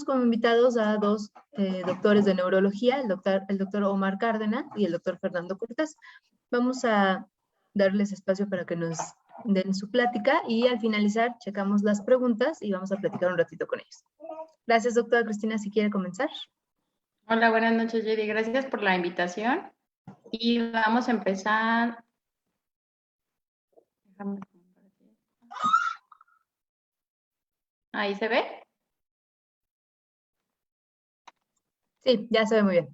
tenemos como invitados a dos doctores de neurología, el doctor Omar Cárdenas y el doctor Fernando Cortés. Vamos a darles espacio para que nos den su plática y al finalizar checamos las preguntas y vamos a platicar un ratito con ellos. Gracias, doctora Cristina, si quiere comenzar. Hola, buenas noches, Judy. Gracias por la invitación. Y vamos a empezar. ¿Ahí se ve? Sí, ya se ve muy bien.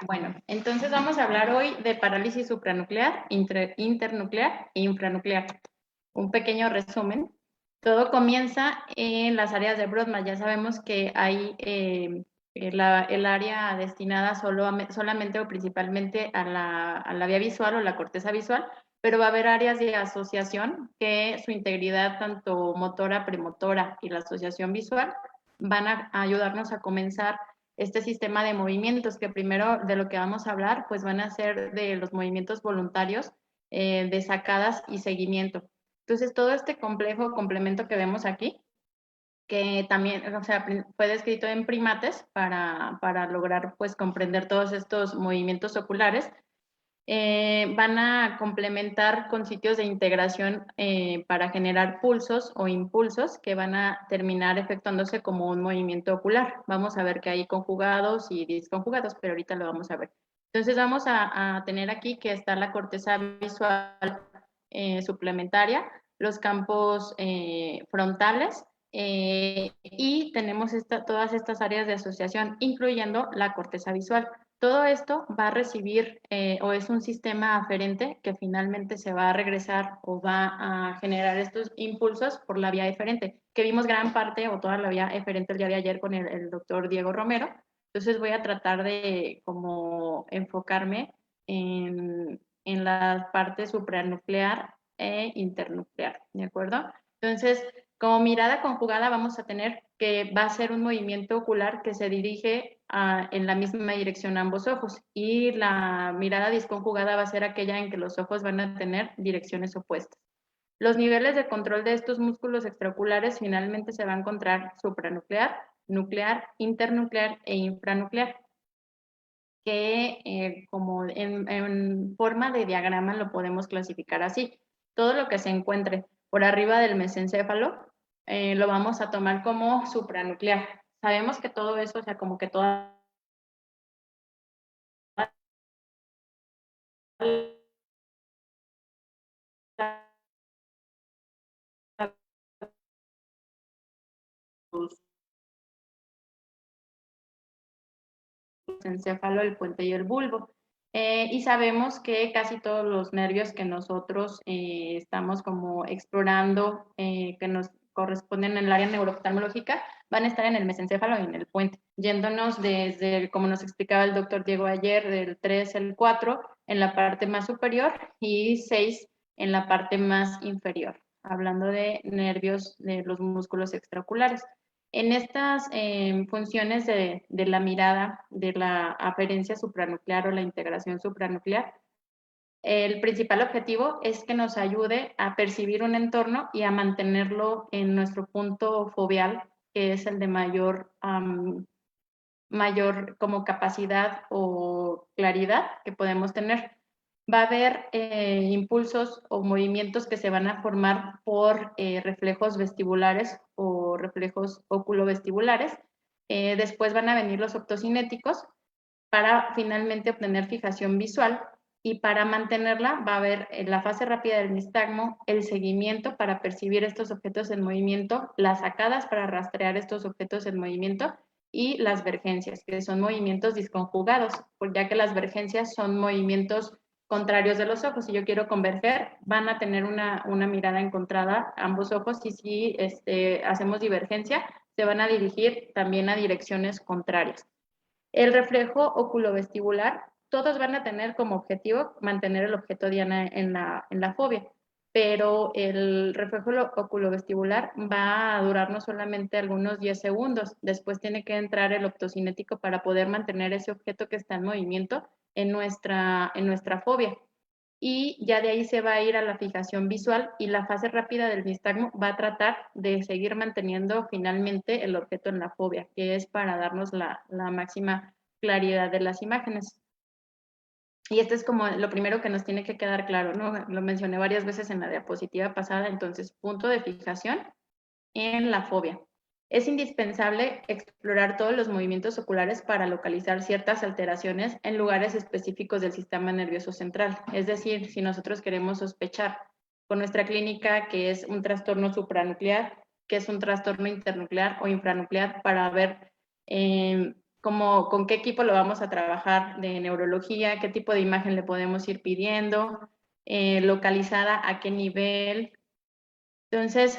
Bueno, entonces vamos a hablar hoy de parálisis supranuclear, internuclear e infranuclear. Un pequeño resumen. Todo comienza en las áreas de Brodmann. Ya sabemos que hay el área destinada solamente o principalmente a la vía visual o la corteza visual, pero va a haber áreas de asociación que su integridad tanto motora, premotora y la asociación visual van a ayudarnos a comenzar este sistema de movimientos, que primero de lo que vamos a hablar, pues van a ser de los movimientos voluntarios, de sacadas y seguimiento. Entonces, todo este complejo complemento que vemos aquí, que también, o sea, fue descrito en primates para lograr, pues, comprender todos estos movimientos oculares, van a complementar con sitios de integración para generar pulsos o impulsos que van a terminar efectuándose como un movimiento ocular. Vamos a ver que hay conjugados y disconjugados, pero ahorita lo vamos a ver. Entonces vamos a tener aquí que está la corteza visual suplementaria, los campos frontales, y tenemos todas estas áreas de asociación, incluyendo la corteza visual. Todo esto va a recibir o es un sistema aferente que finalmente se va a regresar o va a generar estos impulsos por la vía eferente, que vimos gran parte o toda la vía eferente el día de ayer con el doctor Diego Romero. Entonces voy a tratar de como enfocarme en la parte supranuclear e internuclear, ¿de acuerdo? Entonces, como mirada conjugada vamos a tener que va a ser un movimiento ocular que se dirige en la misma dirección a ambos ojos, y la mirada disconjugada va a ser aquella en que los ojos van a tener direcciones opuestas. Los niveles de control de estos músculos extraoculares finalmente se va a encontrar supranuclear, nuclear, internuclear e infranuclear, que como en forma de diagrama lo podemos clasificar así. Todo lo que se encuentre por arriba del mesencéfalo lo vamos a tomar como supranuclear. Sabemos que todo eso, o sea, como que toda encéfalo, el puente y el bulbo. Y sabemos que casi todos los nervios que nosotros estamos como explorando, que nos corresponden en el área neurooftalmológica, van a estar en el mesencéfalo y en el puente, yéndonos desde, como nos explicaba el doctor Diego ayer, del 3 al 4 en la parte más superior y 6 en la parte más inferior, hablando de nervios de los músculos extraoculares. En estas funciones de la mirada, de la aferencia supranuclear o la integración supranuclear, el principal objetivo es que nos ayude a percibir un entorno y a mantenerlo en nuestro punto foveal, que es el de mayor como capacidad o claridad que podemos tener. Va a haber impulsos o movimientos que se van a formar por reflejos vestibulares o reflejos oculovestibulares. Después van a venir los optocinéticos para finalmente obtener fijación visual, y para mantenerla va a haber en la fase rápida del nistagmo el seguimiento para percibir estos objetos en movimiento, las sacadas para rastrear estos objetos en movimiento, y las vergencias, que son movimientos disconjugados, ya que las vergencias son movimientos contrarios de los ojos. Si yo quiero converger, van a tener una mirada encontrada ambos ojos, y si hacemos divergencia, se van a dirigir también a direcciones contrarias. El reflejo oculovestibular, todos van a tener como objetivo mantener el objeto diana en la fobia, pero el reflejo oculovestibular va a durar no solamente algunos 10 segundos, después tiene que entrar el optocinético para poder mantener ese objeto que está en movimiento en nuestra fobia. y ya de ahí se va a ir a la fijación visual y la fase rápida del nistagmo va a tratar de seguir manteniendo finalmente el objeto en la fobia, que es para darnos la máxima claridad de las imágenes. Y este es como lo primero que nos tiene que quedar claro, ¿no? Lo mencioné varias veces en la diapositiva pasada, entonces punto de fijación en la fobia. Es indispensable explorar todos los movimientos oculares para localizar ciertas alteraciones en lugares específicos del sistema nervioso central. Es decir, si nosotros queremos sospechar con nuestra clínica que es un trastorno supranuclear, que es un trastorno internuclear o infranuclear, para ver con qué equipo lo vamos a trabajar de neurología, qué tipo de imagen le podemos ir pidiendo, localizada a qué nivel. Entonces,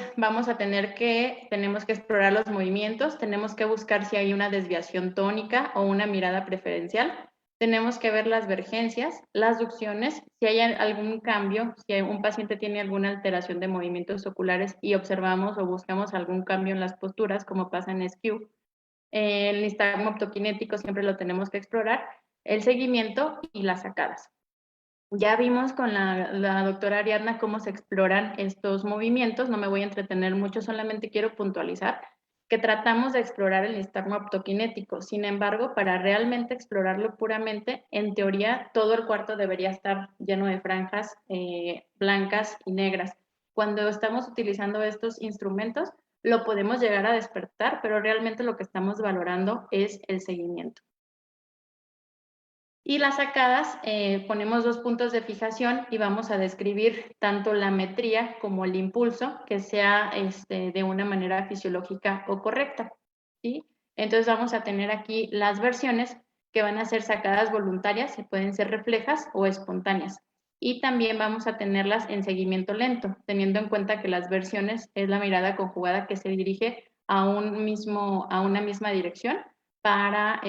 tenemos que explorar los movimientos, tenemos que buscar si hay una desviación tónica o una mirada preferencial, tenemos que ver las vergencias, las ducciones, si hay algún cambio, si un paciente tiene alguna alteración de movimientos oculares y observamos o buscamos algún cambio en las posturas, como pasa en SQ. El nistagmo optoquinético siempre lo tenemos que explorar, el seguimiento y las sacadas. Ya vimos con la doctora Ariadna cómo se exploran estos movimientos, no me voy a entretener mucho, solamente quiero puntualizar que tratamos de explorar el nistagmo optoquinético. Sin embargo, para realmente explorarlo puramente, en teoría todo el cuarto debería estar lleno de franjas blancas y negras. Cuando estamos utilizando estos instrumentos, lo podemos llegar a despertar, pero realmente lo que estamos valorando es el seguimiento. Y las sacadas, ponemos 2 puntos de fijación y vamos a describir tanto la metría como el impulso, que sea de una manera fisiológica o correcta, ¿sí? Entonces vamos a tener aquí las versiones que van a ser sacadas voluntarias, que pueden ser reflejas o espontáneas. Y también vamos a tenerlas en seguimiento lento, teniendo en cuenta que las versiones es la mirada conjugada que se dirige a una misma dirección para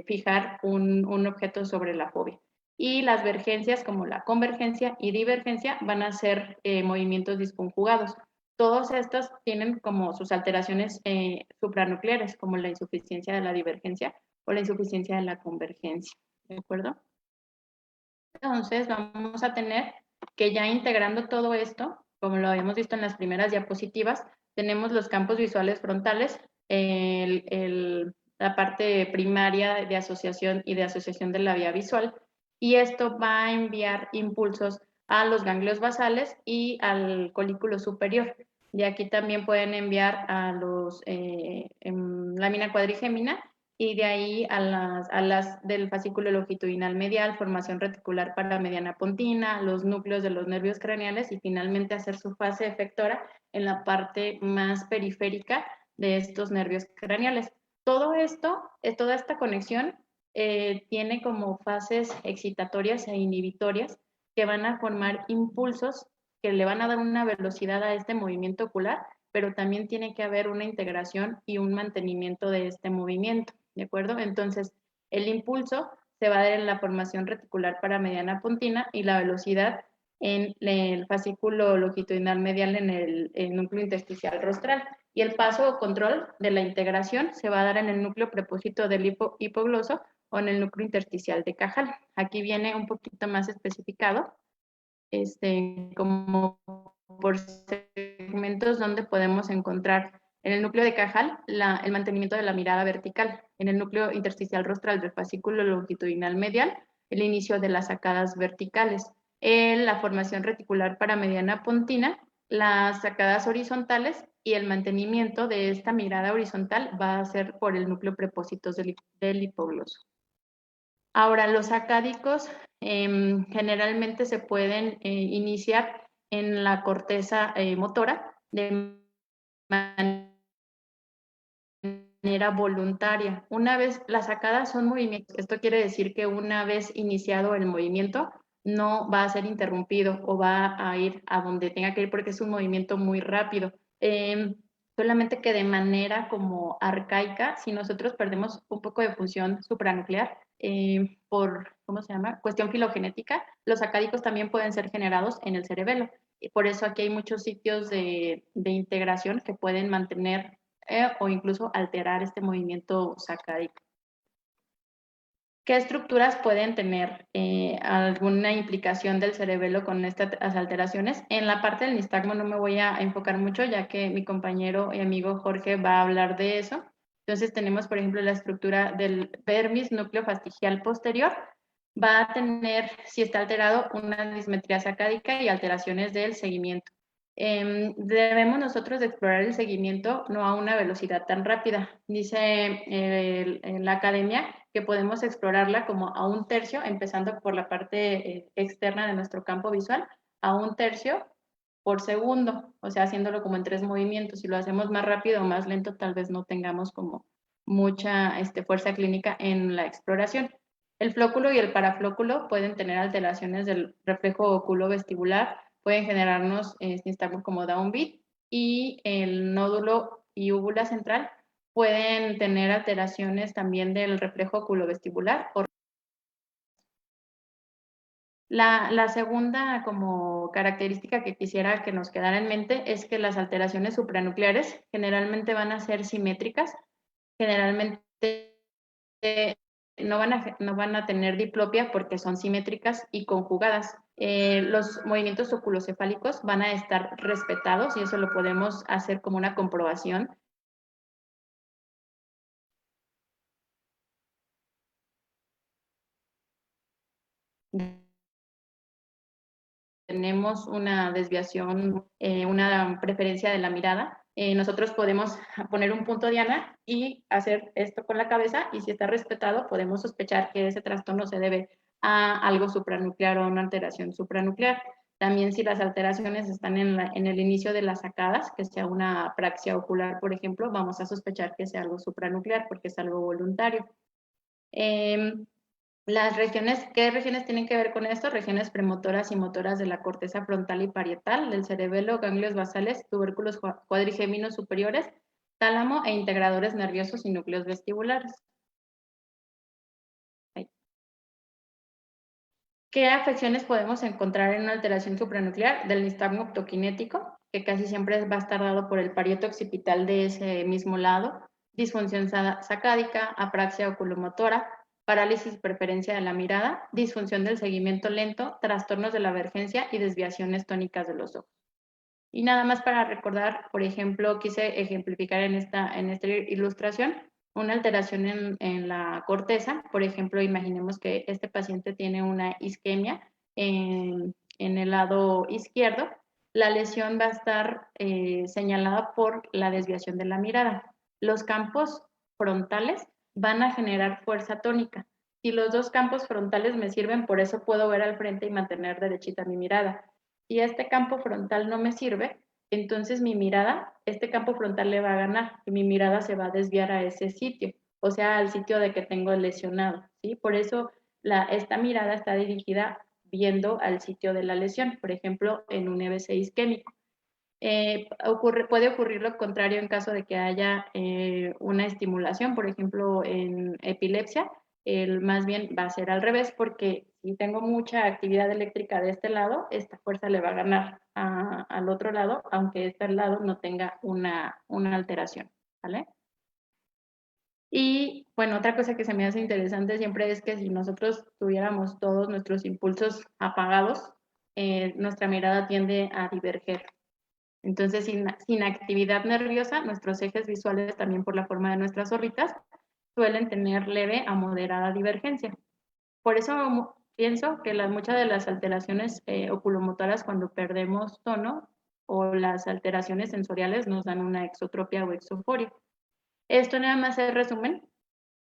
fijar un objeto sobre la fobia. Y las vergencias, como la convergencia y divergencia, van a ser movimientos disconjugados. Todos estos tienen como sus alteraciones supranucleares, como la insuficiencia de la divergencia o la insuficiencia de la convergencia. ¿De acuerdo? Entonces, vamos a tener que ya integrando todo esto, como lo habíamos visto en las primeras diapositivas, tenemos los campos visuales frontales, la parte primaria de asociación y de asociación de la vía visual, y esto va a enviar impulsos a los ganglios basales y al colículo superior. Y aquí también pueden enviar a los lámina cuadrigémina y de ahí a las del fascículo longitudinal medial, formación reticular paramediana pontina, los núcleos de los nervios craneales y finalmente hacer su fase efectora en la parte más periférica de estos nervios craneales. Todo esto, toda esta conexión tiene como fases excitatorias e inhibitorias que van a formar impulsos que le van a dar una velocidad a este movimiento ocular, pero también tiene que haber una integración y un mantenimiento de este movimiento, ¿de acuerdo? Entonces, el impulso se va a dar en la formación reticular paramediana pontina y la velocidad en el fascículo longitudinal medial en el núcleo intersticial rostral. Y el paso o control de la integración se va a dar en el núcleo prepósito del hipogloso o en el núcleo intersticial de Cajal. Aquí viene un poquito más especificado, como por segmentos donde podemos encontrar en el núcleo de Cajal el mantenimiento de la mirada vertical, en el núcleo intersticial rostral del fascículo longitudinal medial, el inicio de las sacadas verticales, la formación reticular paramediana pontina, las sacadas horizontales y el mantenimiento de esta mirada horizontal va a ser por el núcleo prepósitos del hipogloso. Ahora, los sacádicos generalmente se pueden iniciar en la corteza motora de manera voluntaria. Una vez las sacadas son movimientos, esto quiere decir que una vez iniciado el movimiento no va a ser interrumpido o va a ir a donde tenga que ir porque es un movimiento muy rápido. Solamente que de manera como arcaica, si nosotros perdemos un poco de función supranuclear por, ¿cómo se llama? Cuestión filogenética, los sacádicos también pueden ser generados en el cerebelo. Y por eso aquí hay muchos sitios de integración que pueden mantener o incluso alterar este movimiento sacádico. ¿Qué estructuras pueden tener alguna implicación del cerebelo con estas alteraciones? En la parte del nistagmo no me voy a enfocar mucho, ya que mi compañero y amigo Jorge va a hablar de eso. Entonces tenemos, por ejemplo, la estructura del vermis núcleo fastigial posterior. Va a tener, si está alterado, una dismetría sacádica y alteraciones del seguimiento. Debemos nosotros explorar el seguimiento no a una velocidad tan rápida. Dice la academia que podemos explorarla como a 1/3, empezando por la parte externa de nuestro campo visual, a 1/3 por segundo, o sea, haciéndolo como en 3 movimientos. Si lo hacemos más rápido o más lento, tal vez no tengamos como mucha fuerza clínica en la exploración. El flóculo y el paraflóculo pueden tener alteraciones del reflejo oculovestibular, pueden generarnos nistagmos como downbeat, y el nódulo y úvula central pueden tener alteraciones también del reflejo oculovestibular. La segunda como característica que quisiera que nos quedara en mente es que las alteraciones supranucleares generalmente van a ser simétricas, generalmente no van a tener diplopia porque son simétricas y conjugadas. Los movimientos oculocefálicos van a estar respetados y eso lo podemos hacer como una comprobación. Tenemos una desviación, una preferencia de la mirada, nosotros podemos poner un punto diana y hacer esto con la cabeza, y si está respetado podemos sospechar que ese trastorno se debe a algo supranuclear o a una alteración supranuclear. También si las alteraciones están en el inicio de las sacadas, que sea una apraxia ocular, por ejemplo, vamos a sospechar que sea algo supranuclear porque es algo voluntario. ¿Qué regiones tienen que ver con esto? Regiones premotoras y motoras de la corteza frontal y parietal, del cerebelo, ganglios basales, tubérculos cuadrigéminos superiores, tálamo e integradores nerviosos y núcleos vestibulares. ¿Qué afecciones podemos encontrar en una alteración supranuclear? Del nistagmo optoquinético, que casi siempre va a estar dado por el parieto occipital de ese mismo lado, disfunción sacádica, apraxia oculomotora, parálisis y preferencia de la mirada, disfunción del seguimiento lento, trastornos de la vergencia y desviaciones tónicas de los ojos. Y nada más para recordar, por ejemplo, quise ejemplificar en esta ilustración una alteración en la corteza. Por ejemplo, imaginemos que este paciente tiene una isquemia en el lado izquierdo. La lesión va a estar señalada por la desviación de la mirada. Los campos frontales van a generar fuerza tónica. Si los dos campos frontales me sirven, por eso puedo ver al frente y mantener derechita mi mirada. Si este campo frontal no me sirve, entonces mi mirada, este campo frontal le va a ganar y mi mirada se va a desviar a ese sitio, o sea, al sitio de que tengo lesionado, ¿sí? Por eso esta mirada está dirigida viendo al sitio de la lesión, por ejemplo, en un EBC isquémico. Puede ocurrir lo contrario en caso de que haya una estimulación, por ejemplo, en epilepsia, más bien va a ser al revés, porque si tengo mucha actividad eléctrica de este lado, esta fuerza le va a ganar al otro lado, aunque este lado no tenga una alteración, ¿vale? Y bueno, otra cosa que se me hace interesante siempre es que si nosotros tuviéramos todos nuestros impulsos apagados, nuestra mirada tiende a diverger. Entonces, sin actividad nerviosa, nuestros ejes visuales, también por la forma de nuestras órbitas, suelen tener leve a moderada divergencia. Por eso pienso que muchas de las alteraciones oculomotoras cuando perdemos tono o las alteraciones sensoriales nos dan una exotropia o exoforia. Esto nada más es resumen,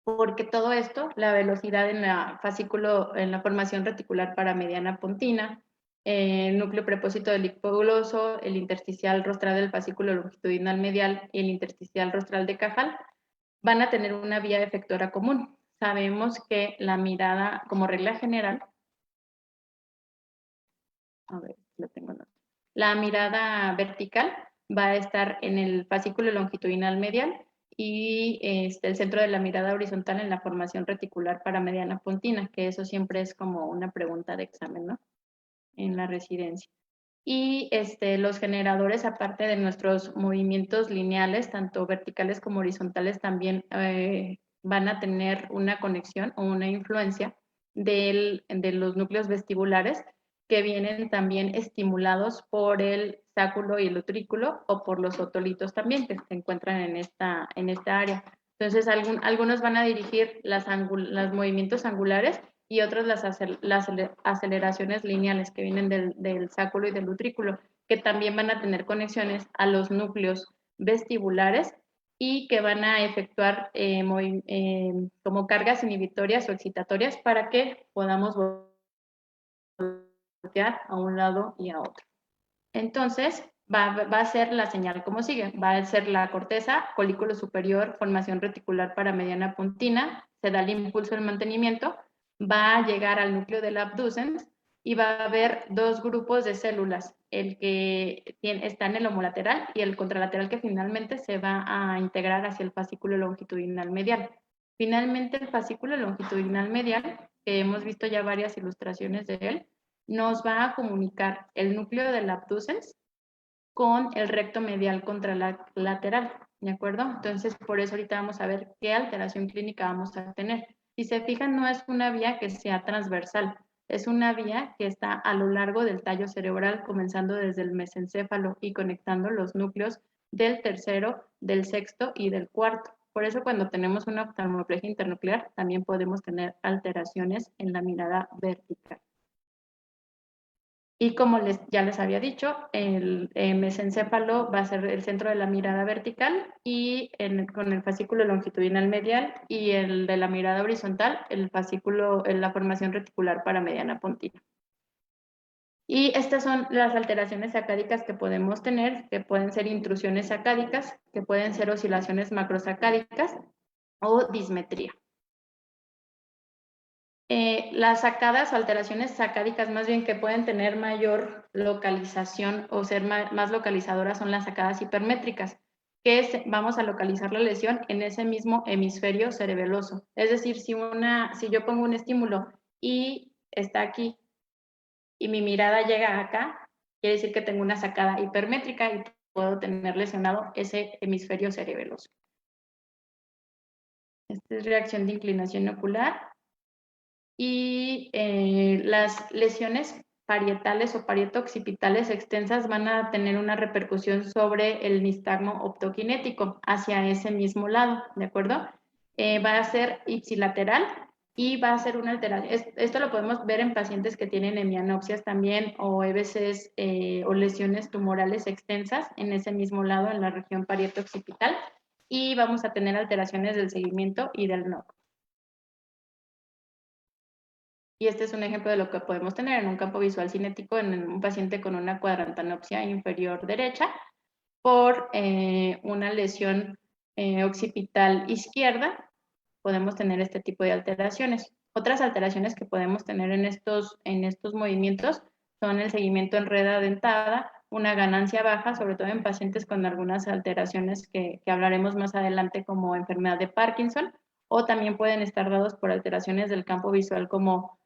porque todo esto, la velocidad en la formación reticular paramediana pontina, el núcleo prepósito del hipoglosso, el intersticial rostral del fascículo longitudinal medial y el intersticial rostral de Cajal, van a tener una vía efectora común. Sabemos que la mirada, como regla general, a ver, lo tengo, ¿no? La mirada vertical va a estar en el fascículo longitudinal medial y el centro de la mirada horizontal en la formación reticular paramediana pontina, que eso siempre es como una pregunta de examen, ¿no? En la residencia. Y los generadores, aparte de nuestros movimientos lineales, tanto verticales como horizontales, también van a tener una conexión o una influencia de los núcleos vestibulares que vienen también estimulados por el sáculo y el utrículo o por los otolitos también que se encuentran en esta área. Entonces, algunos van a dirigir los movimientos angulares y otros las aceleraciones lineales que vienen del sáculo y del utrículo, que también van a tener conexiones a los núcleos vestibulares y que van a efectuar como cargas inhibitorias o excitatorias para que podamos voltear a un lado y a otro. Entonces, va a ser la señal como sigue. Va a ser la corteza, folículo superior, formación reticular para mediana puntina, se da el impulso del mantenimiento, va a llegar al núcleo del abducens y va a haber dos grupos de células, el que está en el homolateral y el contralateral que finalmente se va a integrar hacia el fascículo longitudinal medial. Finalmente, el fascículo longitudinal medial, que hemos visto ya varias ilustraciones de él, nos va a comunicar el núcleo del abducens con el recto medial contralateral, ¿de acuerdo? Entonces, por eso ahorita vamos a ver qué alteración clínica vamos a tener. Si se fijan, no es una vía que sea transversal, es una vía que está a lo largo del tallo cerebral, comenzando desde el mesencéfalo y conectando los núcleos del tercero, del sexto y del cuarto. Por eso cuando tenemos una oftalmoplegia internuclear, también podemos tener alteraciones en la mirada vertical. Y como ya les había dicho, el mesencéfalo va a ser el centro de la mirada vertical y con el fascículo longitudinal medial y el de la mirada horizontal, la formación reticular para mediana puntina. Y estas son las alteraciones sacádicas que podemos tener, que pueden ser intrusiones sacádicas, que pueden ser oscilaciones macrosacádicas o dismetría. Las sacadas o alteraciones sacádicas más bien que pueden tener mayor localización o ser más localizadoras son las sacadas hipermétricas, que vamos a localizar la lesión en ese mismo hemisferio cerebeloso. Es decir, si yo pongo un estímulo y está aquí y mi mirada llega acá, quiere decir que tengo una sacada hipermétrica y puedo tener lesionado ese hemisferio cerebeloso. Esta es reacción de inclinación ocular. Y las lesiones parietales o parieto-occipitales extensas van a tener una repercusión sobre el nistagmo optoquinético hacia ese mismo lado, ¿de acuerdo? Va a ser ipsilateral y va a ser una alteración. Esto lo podemos ver en pacientes que tienen hemianopsias también o EBCs o lesiones tumorales extensas en ese mismo lado, en la región parieto-occipital, y vamos a tener alteraciones del seguimiento y del NOC. Y este es un ejemplo de lo que podemos tener en un campo visual cinético en un paciente con una cuadrantanopsia inferior derecha por una lesión occipital izquierda. Podemos tener este tipo de alteraciones. Otras alteraciones que podemos tener en estos movimientos son el seguimiento en reda dentada, una ganancia baja, sobre todo en pacientes con algunas alteraciones que hablaremos más adelante como enfermedad de Parkinson, o también pueden estar dados por alteraciones del campo visual como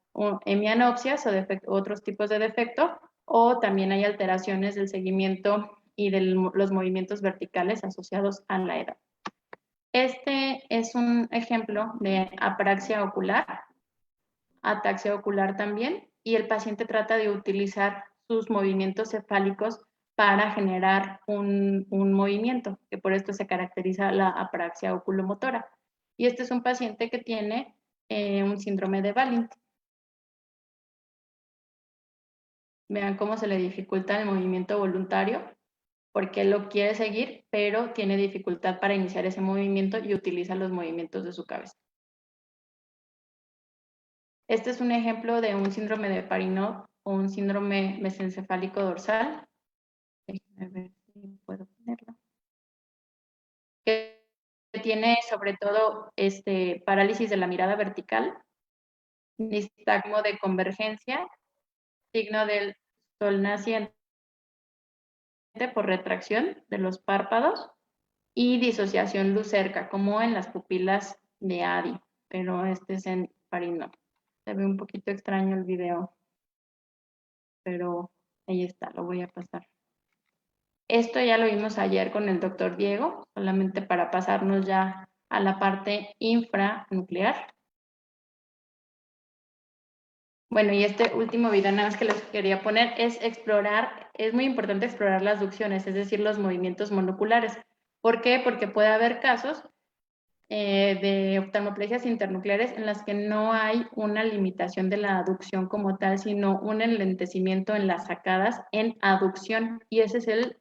hemianopsias o otros tipos de defecto, o también hay alteraciones del seguimiento y de los movimientos verticales asociados a la edad. Este es un ejemplo de apraxia ocular, ataxia ocular también, y el paciente trata de utilizar sus movimientos cefálicos para generar un movimiento, que por esto se caracteriza la apraxia oculomotora. Y este es un paciente que tiene un síndrome de Wallington. Vean cómo se le dificulta el movimiento voluntario, porque él lo quiere seguir, pero tiene dificultad para iniciar ese movimiento y utiliza los movimientos de su cabeza. Este es un ejemplo de un síndrome de Parinov o un síndrome mesencefálico dorsal. Déjenme ver si puedo ponerlo. Que tiene sobre todo parálisis de la mirada vertical, nistagmo de convergencia, signo del sol naciente por retracción de los párpados y disociación luz cerca, como en las pupilas de Adi, pero este es en Parinov. Se ve un poquito extraño el video, pero ahí está, lo voy a pasar. Esto ya lo vimos ayer con el doctor Diego, solamente para pasarnos ya a la parte infranuclear. Bueno, y este último video nada más que les quería poner es explorar, es muy importante explorar las ducciones, es decir, los movimientos monoculares. ¿Por qué? Porque puede haber casos de oftalmoplesias internucleares en las que no hay una limitación de la aducción como tal, sino un enlentecimiento en las sacadas en aducción. Y ese es el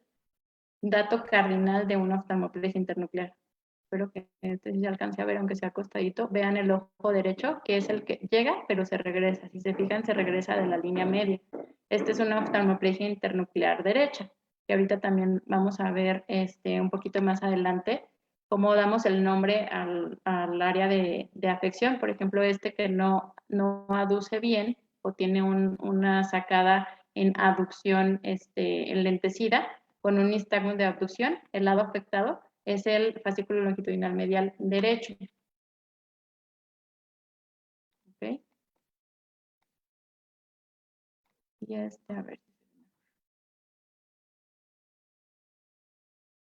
dato cardinal de una oftalmoplesia internuclear. Espero que se alcance a ver, aunque sea acostadito. Vean el ojo derecho, que es el que llega, pero se regresa. Si se fijan, se regresa de la línea media. Esta es una oftalmoplesia internuclear derecha, que ahorita también vamos a ver un poquito más adelante cómo damos el nombre al área de afección. Por ejemplo, que no aduce bien o tiene una sacada en aducción enlentecida con un nistagmo de abducción, el lado afectado es el fascículo longitudinal medial derecho. ¿Okay? Y a ver.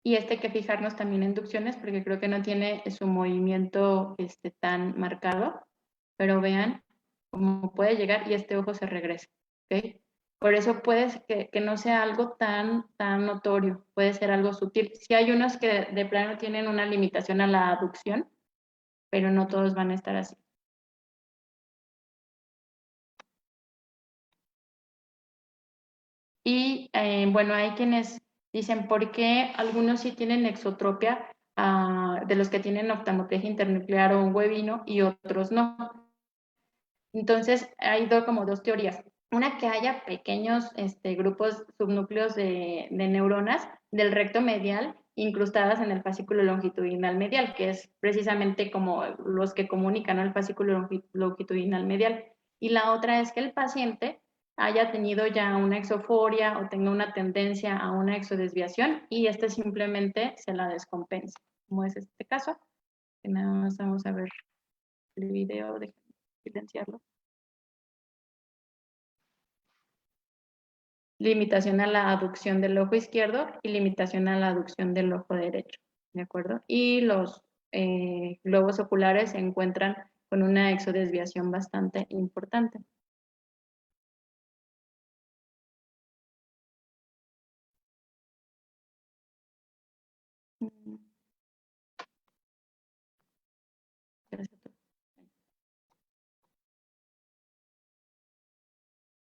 Y hay que fijarnos también en inducciones porque creo que no tiene su movimiento tan marcado, pero vean cómo puede llegar y este ojo se regresa. ¿Okay? Por eso puede que no sea algo tan notorio, puede ser algo sutil. Sí hay unos que de plano tienen una limitación a la aducción, pero no todos van a estar así. Y bueno, hay quienes dicen, ¿por qué algunos sí tienen exotropia de los que tienen oftalmoplegia internuclear o un huevino y otros no? Entonces, hay como dos teorías. Una, que haya pequeños grupos subnúcleos de neuronas del recto medial incrustadas en el fascículo longitudinal medial, que es precisamente como los que comunican el fascículo longitudinal medial. Y la otra es que el paciente haya tenido ya una exoforia o tenga una tendencia a una exodesviación y simplemente se la descompensa, como es este caso. Que nada más vamos a ver el video, de silenciarlo. Limitación a la aducción del ojo izquierdo y limitación a la aducción del ojo derecho, ¿de acuerdo? Y los globos oculares se encuentran con una exodesviación bastante importante.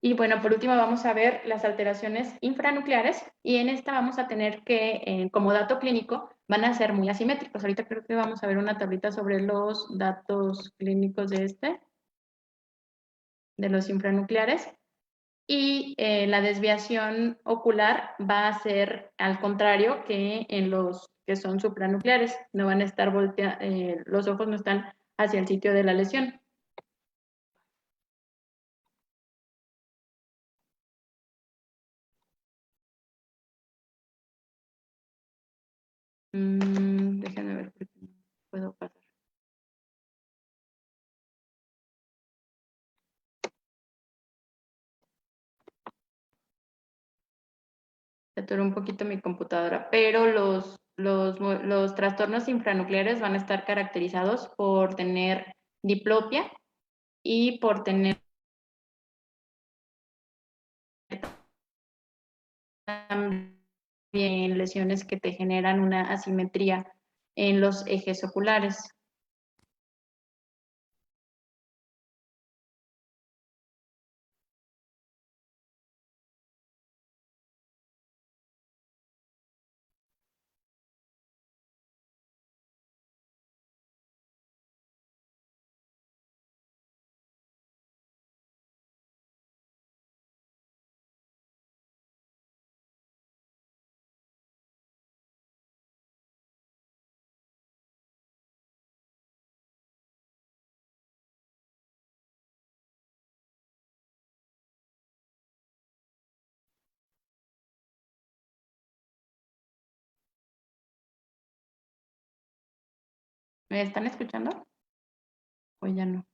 Y bueno, por último vamos a ver las alteraciones infranucleares y en esta vamos a tener que, como dato clínico, van a ser muy asimétricos. Ahorita creo que vamos a ver una tablita sobre los datos clínicos de los infranucleares. Y la desviación ocular va a ser al contrario que en los que son supranucleares. No van a estar los ojos no están hacia el sitio de la lesión. Déjenme ver porque no puedo pasar. Saturó un poquito mi computadora, pero los trastornos infranucleares van a estar caracterizados por tener diplopia y por tener también lesiones que te generan una asimetría en los ejes oculares. ¿Me están escuchando? O ya no.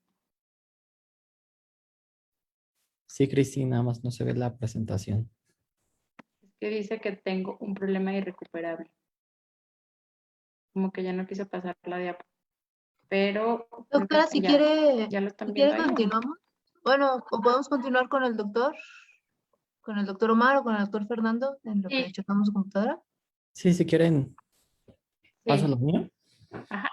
Sí, Cristina, nada más no se ve la presentación. Es que dice que tengo un problema irrecuperable. Como que ya no quise pasar la diapositiva. pero creo Doctora, que si quiere, ya lo están si viendo quiere ahí. continuamos. Bueno, o podemos continuar con el doctor Omar o con el doctor Fernando, en lo que Sí, checamos su computadora. Sí, si quieren, paso sí. lo mío. Ajá.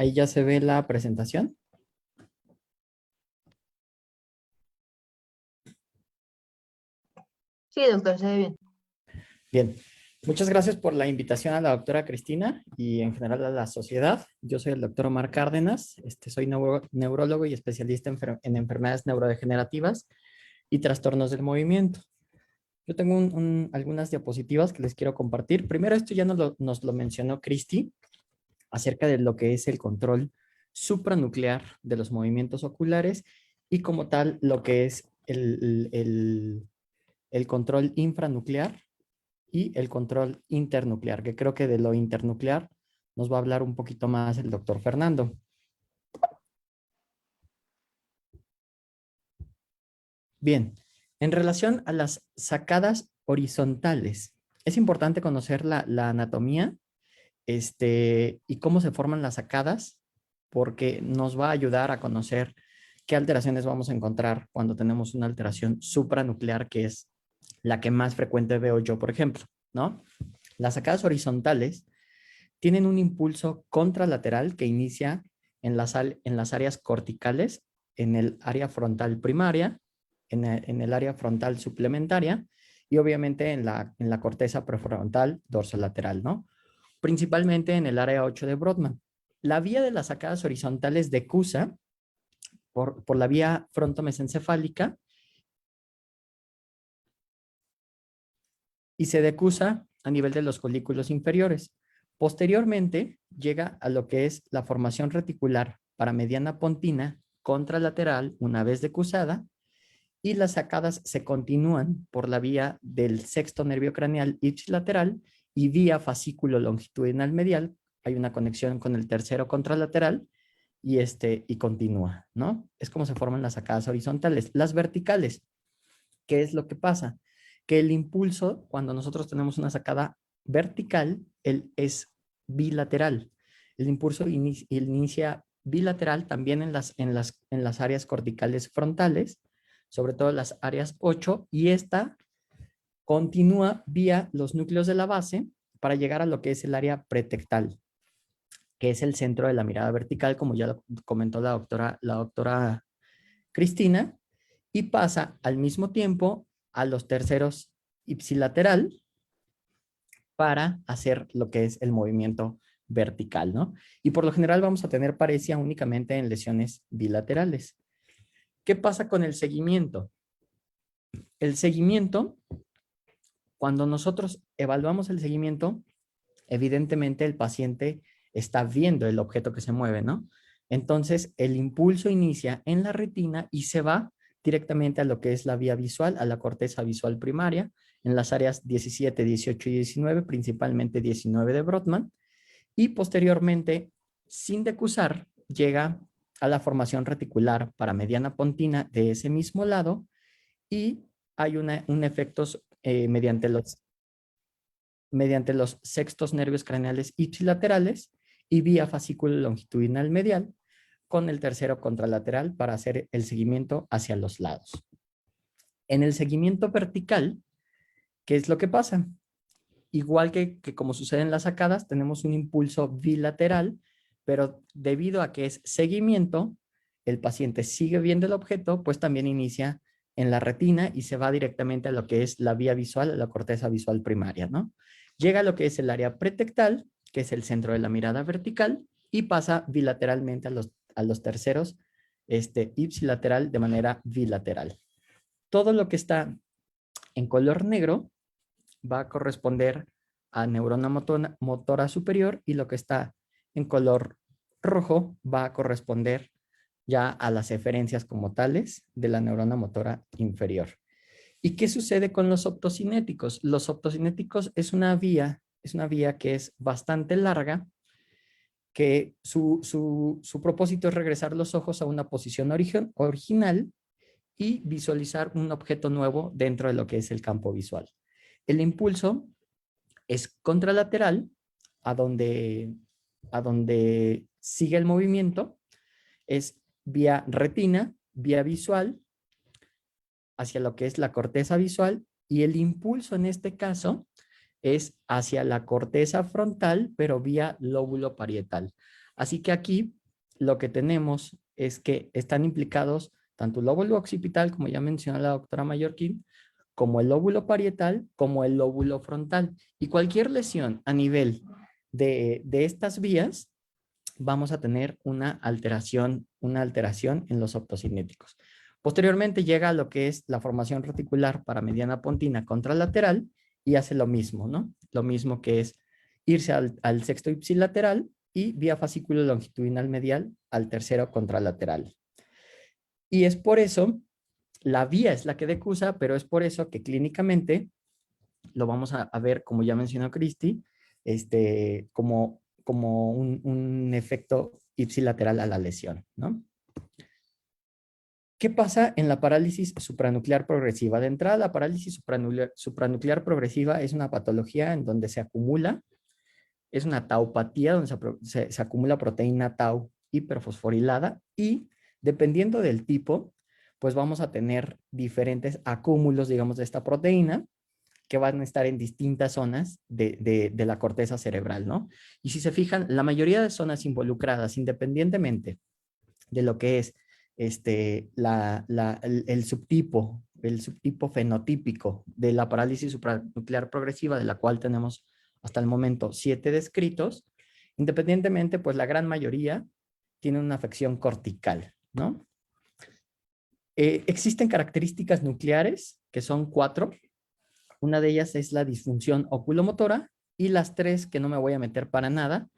Ahí ya se ve la presentación. Sí, doctor, se ve bien. Bien, muchas gracias por la invitación a la doctora Cristina y en general a la sociedad. Yo soy el doctor Omar Cárdenas, soy neurólogo y especialista en enfermedades neurodegenerativas y trastornos del movimiento. Yo tengo algunas diapositivas que les quiero compartir. Primero, esto ya nos lo mencionó Cristi acerca de lo que es el control supranuclear de los movimientos oculares y como tal lo que es el control infranuclear y el control internuclear, que creo que de lo internuclear nos va a hablar un poquito más el doctor Fernando. Bien, en relación a las sacadas horizontales, es importante conocer la anatomía y cómo se forman las sacadas, porque nos va a ayudar a conocer qué alteraciones vamos a encontrar cuando tenemos una alteración supranuclear, que es la que más frecuente veo yo, por ejemplo, ¿no? Las sacadas horizontales tienen un impulso contralateral que inicia en las áreas corticales, en el área frontal primaria, en el área frontal suplementaria y obviamente en la corteza prefrontal dorsolateral, ¿no? Principalmente en el área 8 de Brodmann. La vía de las sacadas horizontales decusa por la vía frontomesencefálica y se decusa a nivel de los folículos inferiores. Posteriormente llega a lo que es la formación reticular para mediana pontina contralateral una vez decusada y las sacadas se continúan por la vía del sexto nervio craneal ipsilateral y vía fascículo longitudinal medial. Hay una conexión con el tercero contralateral y continúa, ¿no? Es como se forman las sacadas horizontales. Las verticales, ¿qué es lo que pasa? Que el impulso, cuando nosotros tenemos una sacada vertical, es bilateral. El impulso inicia bilateral también en las áreas corticales frontales, sobre todo las áreas 8, y esta continúa vía los núcleos de la base para llegar a lo que es el área pretectal, que es el centro de la mirada vertical, como ya lo comentó la doctora Cristina, y pasa al mismo tiempo a los terceros ipsilateral para hacer lo que es el movimiento vertical, ¿no? Y por lo general vamos a tener paresia únicamente en lesiones bilaterales. ¿Qué pasa con el seguimiento? El seguimiento, cuando nosotros evaluamos el seguimiento, evidentemente el paciente está viendo el objeto que se mueve, ¿no? Entonces, el impulso inicia en la retina y se va directamente a lo que es la vía visual, a la corteza visual primaria, en las áreas 17, 18 y 19, principalmente 19 de Brodmann, y posteriormente, sin decusar, llega a la formación reticular para mediana pontina de ese mismo lado y hay un efecto mediante los sextos nervios craneales ipsilaterales y vía fascículo longitudinal medial con el tercero contralateral para hacer el seguimiento hacia los lados. En el seguimiento vertical, ¿qué es lo que pasa? Igual que como sucede en las sacadas, tenemos un impulso bilateral, pero debido a que es seguimiento, el paciente sigue viendo el objeto, pues también inicia en la retina y se va directamente a lo que es la vía visual, a la corteza visual primaria, ¿no? Llega a lo que es el área pretectal, que es el centro de la mirada vertical, y pasa bilateralmente a los terceros, ipsilateral de manera bilateral. Todo lo que está en color negro va a corresponder a neurona motora superior y lo que está en color rojo va a corresponder ya a las eferencias como tales de la neurona motora inferior. ¿Y qué sucede con los optocinéticos? Los optocinéticos es una vía que es bastante larga, que su propósito es regresar los ojos a una posición original y visualizar un objeto nuevo dentro de lo que es el campo visual. El impulso es contralateral a donde sigue el movimiento, es vía retina, vía visual, hacia lo que es la corteza visual, y el impulso en este caso es hacia la corteza frontal, pero vía lóbulo parietal. Así que aquí lo que tenemos es que están implicados tanto el lóbulo occipital, como ya mencionó la doctora Mallorquín, como el lóbulo parietal, como el lóbulo frontal. Y cualquier lesión a nivel de estas vías, vamos a tener una alteración en los optocinéticos. Posteriormente llega a lo que es la formación reticular para mediana pontina contralateral y hace lo mismo, ¿no? Lo mismo que es irse al sexto ipsilateral y vía fascículo longitudinal medial al tercero contralateral. Y es por eso, la vía es la que decusa, pero es por eso que clínicamente lo vamos a ver, como ya mencionó Cristi, como un efecto ipsilateral a la lesión, ¿no? ¿Qué pasa en la parálisis supranuclear progresiva? De entrada, la parálisis supranuclear progresiva es una patología en donde se acumula, es una taupatía donde se acumula proteína tau hiperfosforilada y dependiendo del tipo, pues vamos a tener diferentes acúmulos, digamos, de esta proteína que van a estar en distintas zonas de la corteza cerebral, ¿no? Y si se fijan, la mayoría de zonas involucradas, independientemente de lo que es el subtipo fenotípico de la parálisis supranuclear progresiva, de la cual tenemos hasta el momento 7 descritos, independientemente, pues la gran mayoría tiene una afección cortical, ¿no? Existen características nucleares, que son 4. Una de ellas es la disfunción oculomotora y las 3 que no me voy a meter para nada,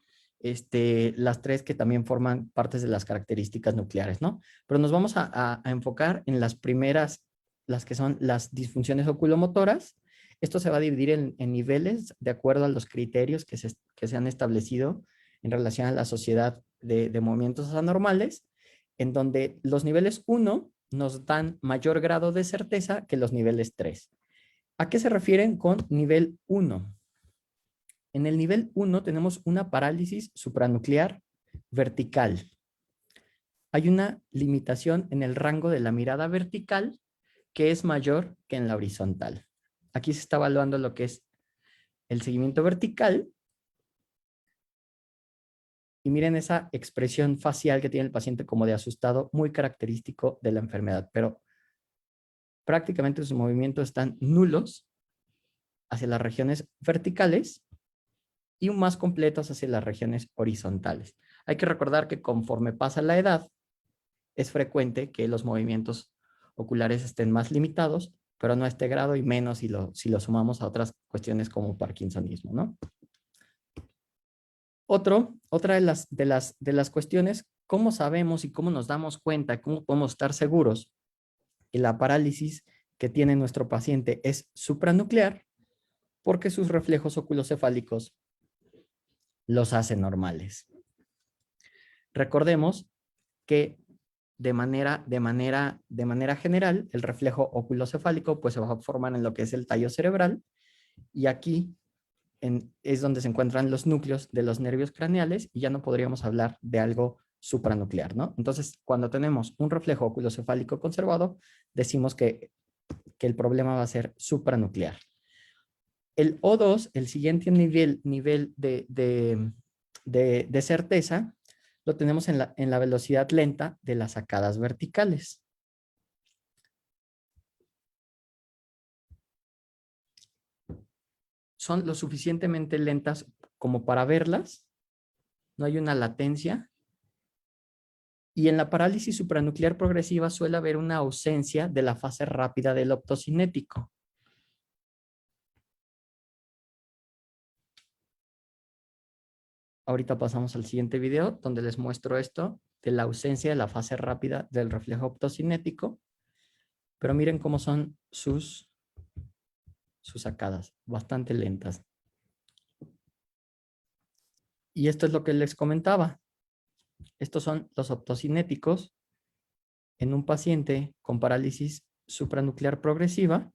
las 3 que también forman partes de las características nucleares, ¿no? Pero nos vamos a enfocar en las primeras, las que son las disfunciones oculomotoras. Esto se va a dividir en niveles de acuerdo a los criterios que se han establecido en relación a la Sociedad de Movimientos Anormales, en donde los niveles 1 nos dan mayor grado de certeza que los niveles 3. ¿A qué se refieren con nivel 1? En el nivel 1 tenemos una parálisis supranuclear vertical. Hay una limitación en el rango de la mirada vertical que es mayor que en la horizontal. Aquí se está evaluando lo que es el seguimiento vertical. Y miren esa expresión facial que tiene el paciente como de asustado, muy característico de la enfermedad, pero prácticamente sus movimientos están nulos hacia las regiones verticales y más completos hacia las regiones horizontales. Hay que recordar que conforme pasa la edad, es frecuente que los movimientos oculares estén más limitados, pero no a este grado y menos si lo sumamos a otras cuestiones como parkinsonismo, ¿no? Otra de las cuestiones, ¿cómo sabemos y cómo nos damos cuenta, cómo podemos estar seguros que la parálisis que tiene nuestro paciente es supranuclear? Porque sus reflejos oculocefálicos los hace normales. Recordemos que de manera general, el reflejo oculocefálico pues se va a formar en lo que es el tallo cerebral y aquí es donde se encuentran los núcleos de los nervios craneales y ya no podríamos hablar de algo supranuclear, ¿no? Entonces, cuando tenemos un reflejo oculocefálico conservado, decimos que el problema va a ser supranuclear. El O2, el siguiente nivel de certeza, lo tenemos en la velocidad lenta de las sacadas verticales. Son lo suficientemente lentas como para verlas, no hay una latencia, y en la parálisis supranuclear progresiva suele haber una ausencia de la fase rápida del optocinético. Ahorita pasamos al siguiente video donde les muestro esto de la ausencia de la fase rápida del reflejo optocinético, pero miren cómo son sus sus sacadas, bastante lentas. Y esto es lo que les comentaba. Estos son los optocinéticos en un paciente con parálisis supranuclear progresiva.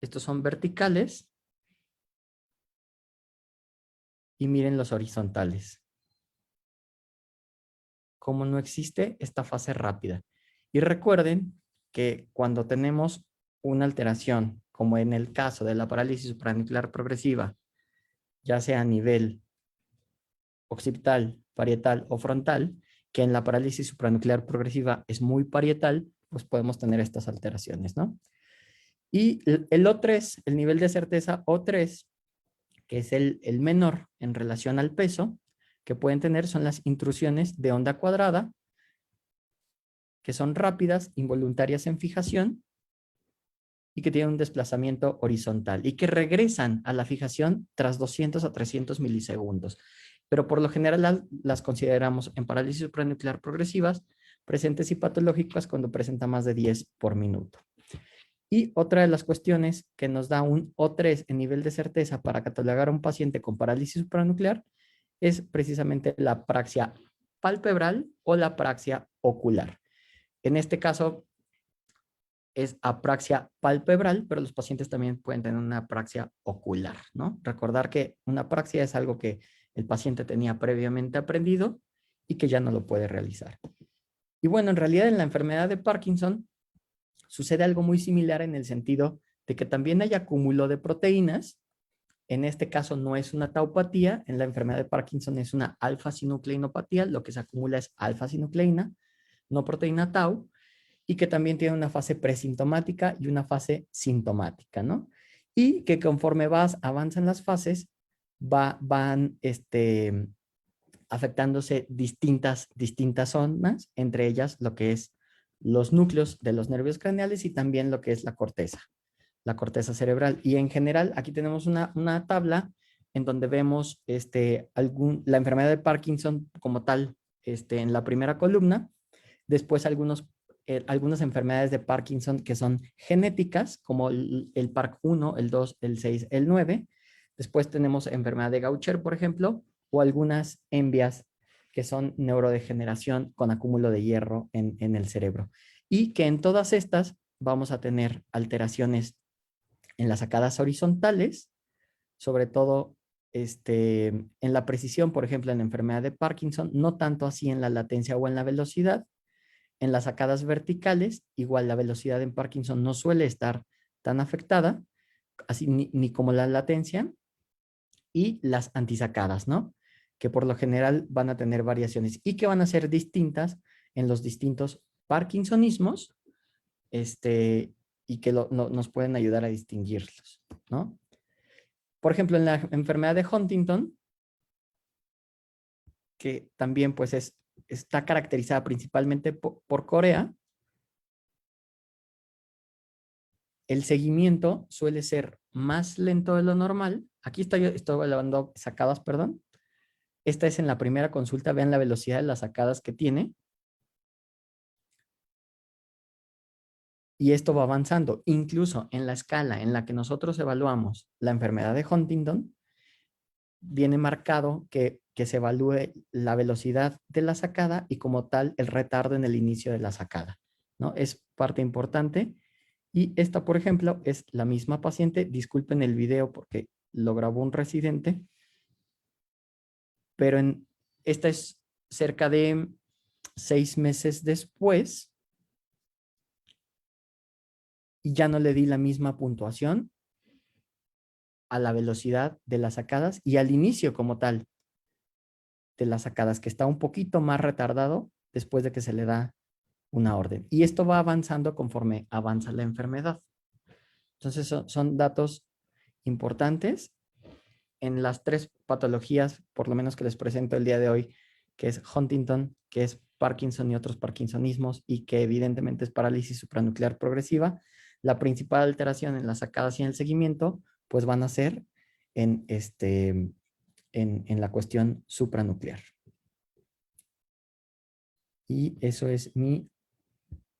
Estos son verticales. Y miren los horizontales. Como no existe esta fase rápida. Y recuerden que cuando tenemos una alteración, como en el caso de la parálisis supranuclear progresiva, ya sea a nivel occipital, parietal o frontal, que en la parálisis supranuclear progresiva es muy parietal, pues podemos tener estas alteraciones, ¿no? Y el O3, el nivel de certeza O3, que es el menor en relación al peso, que pueden tener son las intrusiones de onda cuadrada, que son rápidas, involuntarias en fijación, y que tienen un desplazamiento horizontal, y que regresan a la fijación tras 200 a 300 milisegundos. Pero por lo general las consideramos en parálisis supranuclear progresivas, presentes y patológicas cuando presenta más de 10 por minuto. Y otra de las cuestiones que nos da un O3 en nivel de certeza para catalogar a un paciente con parálisis supranuclear es precisamente la apraxia palpebral o la apraxia ocular. En este caso es apraxia palpebral, pero los pacientes también pueden tener una apraxia ocular, ¿no? Recordar que una apraxia es algo que el paciente tenía previamente aprendido y que ya no lo puede realizar. Y bueno, en realidad en la enfermedad de Parkinson sucede algo muy similar en el sentido de que también hay acúmulo de proteínas. En este caso no es una taupatía, en la enfermedad de Parkinson es una alfa-sinucleinopatía, lo que se acumula es alfa-sinucleína, no proteína tau, y que también tiene una fase presintomática y una fase sintomática, ¿no? Y que conforme avanzan las fases, van afectándose distintas zonas, entre ellas lo que es los núcleos de los nervios craneales y también lo que es la corteza cerebral. Y en general, aquí tenemos una tabla en donde vemos la enfermedad de Parkinson como tal en la primera columna, después algunas enfermedades de Parkinson que son genéticas, como el PARC1, el 2, el 6, el 9. Después tenemos enfermedad de Gaucher, por ejemplo, o algunas envias que son neurodegeneración con acúmulo de hierro en el cerebro. Y que en todas estas vamos a tener alteraciones en las sacadas horizontales, sobre todo en la precisión, por ejemplo, en la enfermedad de Parkinson, no tanto así en la latencia o en la velocidad. En las sacadas verticales, igual la velocidad en Parkinson no suele estar tan afectada, así ni como la latencia, y las antisacadas, ¿no? Que por lo general van a tener variaciones y que van a ser distintas en los distintos parkinsonismos, y que nos pueden ayudar a distinguirlos, ¿no? Por ejemplo, en la enfermedad de Huntington, que también pues está caracterizada principalmente por Corea, el seguimiento suele ser más lento de lo normal. Aquí estoy evaluando sacadas, perdón. Esta es en la primera consulta, vean la velocidad de las sacadas que tiene. Y esto va avanzando. Incluso en la escala en la que nosotros evaluamos la enfermedad de Huntington, viene marcado que se evalúe la velocidad de la sacada y como tal el retardo en el inicio de la sacada, ¿no? Es parte importante. Y esta, por ejemplo, es la misma paciente. Disculpen el video porque lo grabó un residente, pero esta es cerca de 6 meses después y ya no le di la misma puntuación a la velocidad de las sacadas y al inicio como tal de las sacadas, que está un poquito más retardado después de que se le da una orden. Y esto va avanzando conforme avanza la enfermedad. Entonces son datos importantes en las 3 patologías, por lo menos que les presento el día de hoy, que es Huntington, que es Parkinson y otros parkinsonismos, y que evidentemente es parálisis supranuclear progresiva. La principal alteración en las sacadas y en el seguimiento, pues van a ser en la cuestión supranuclear. Y eso es mi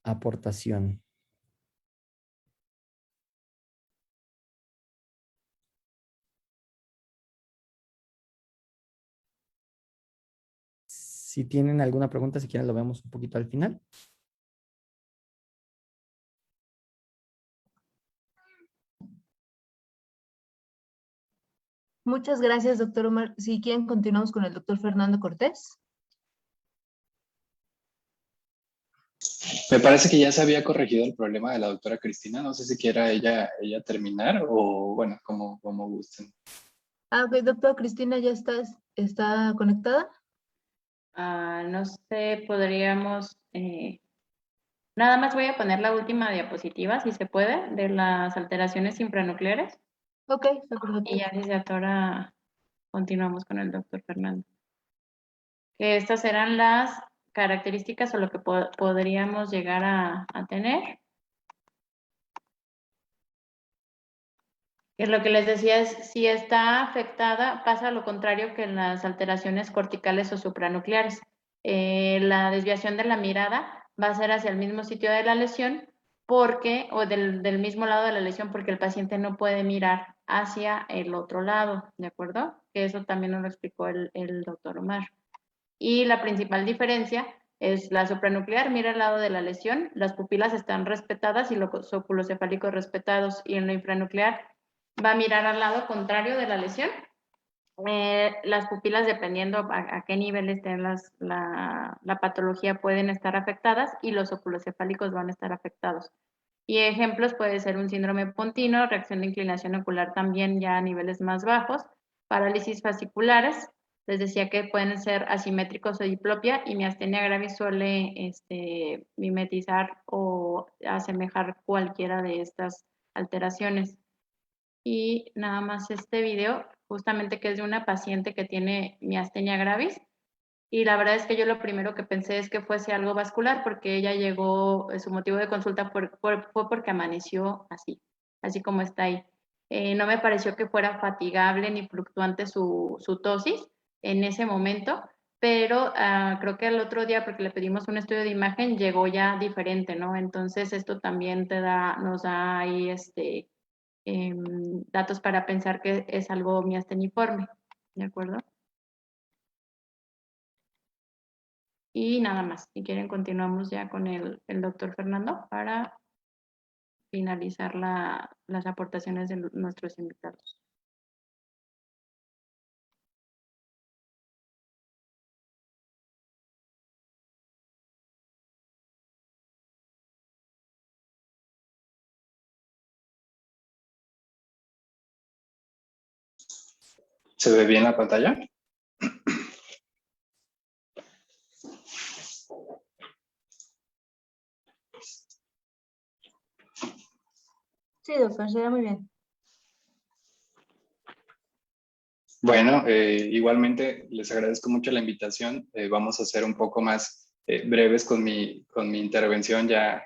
aportación. Si tienen alguna pregunta, si quieren lo vemos un poquito al final. Muchas gracias, doctor Omar. Si quieren, continuamos con el doctor Fernando Cortés. Me parece que ya se había corregido el problema de la doctora Cristina. No sé si quiera ella terminar o, bueno, como gusten. Ah, ok, doctora Cristina, ¿ya está conectada? No sé, podríamos... nada más voy a poner la última diapositiva, si se puede, de las alteraciones infranucleares. Ok, de acuerdo. Y ya si se atora, continuamos con el doctor Fernando. Que estas eran las características o lo que podríamos llegar a tener. Que lo que les decía es, si está afectada, pasa lo contrario que en las alteraciones corticales o supranucleares. La desviación de la mirada va a ser hacia el mismo sitio de la lesión o del mismo lado de la lesión, porque el paciente no puede mirar hacia el otro lado, ¿de acuerdo? Que eso también nos lo explicó el doctor Omar. Y la principal diferencia es la supranuclear, mira el lado de la lesión, las pupilas están respetadas y los óculos cefálicos respetados, y en la infranuclear va a mirar al lado contrario de la lesión. Las pupilas, dependiendo a qué nivel esté la patología, pueden estar afectadas y los óculos cefálicos van a estar afectados. Y ejemplos puede ser un síndrome pontino, reacción de inclinación ocular también ya a niveles más bajos, parálisis fasciculares, les decía que pueden ser asimétricos o diplopia, y miastenia gravis suele mimetizar o asemejar cualquiera de estas alteraciones. Y nada más este video, justamente que es de una paciente que tiene miastenia gravis, y la verdad es que yo lo primero que pensé es que fuese algo vascular, porque ella llegó, su motivo de consulta fue porque amaneció así como está ahí. No me pareció que fuera fatigable ni fluctuante su tosis en ese momento, pero creo que el otro día, porque le pedimos un estudio de imagen, llegó ya diferente, ¿no? Entonces esto también nos da ahí datos para pensar que es algo miasteniforme, ¿de acuerdo? Y nada más, si quieren continuamos ya con el doctor Fernando para finalizar las aportaciones de nuestros invitados. ¿Se ve bien la pantalla? Sí, doctor, se ve muy bien. Bueno, igualmente les agradezco mucho la invitación. Vamos a ser un poco más breves con mi intervención. Ya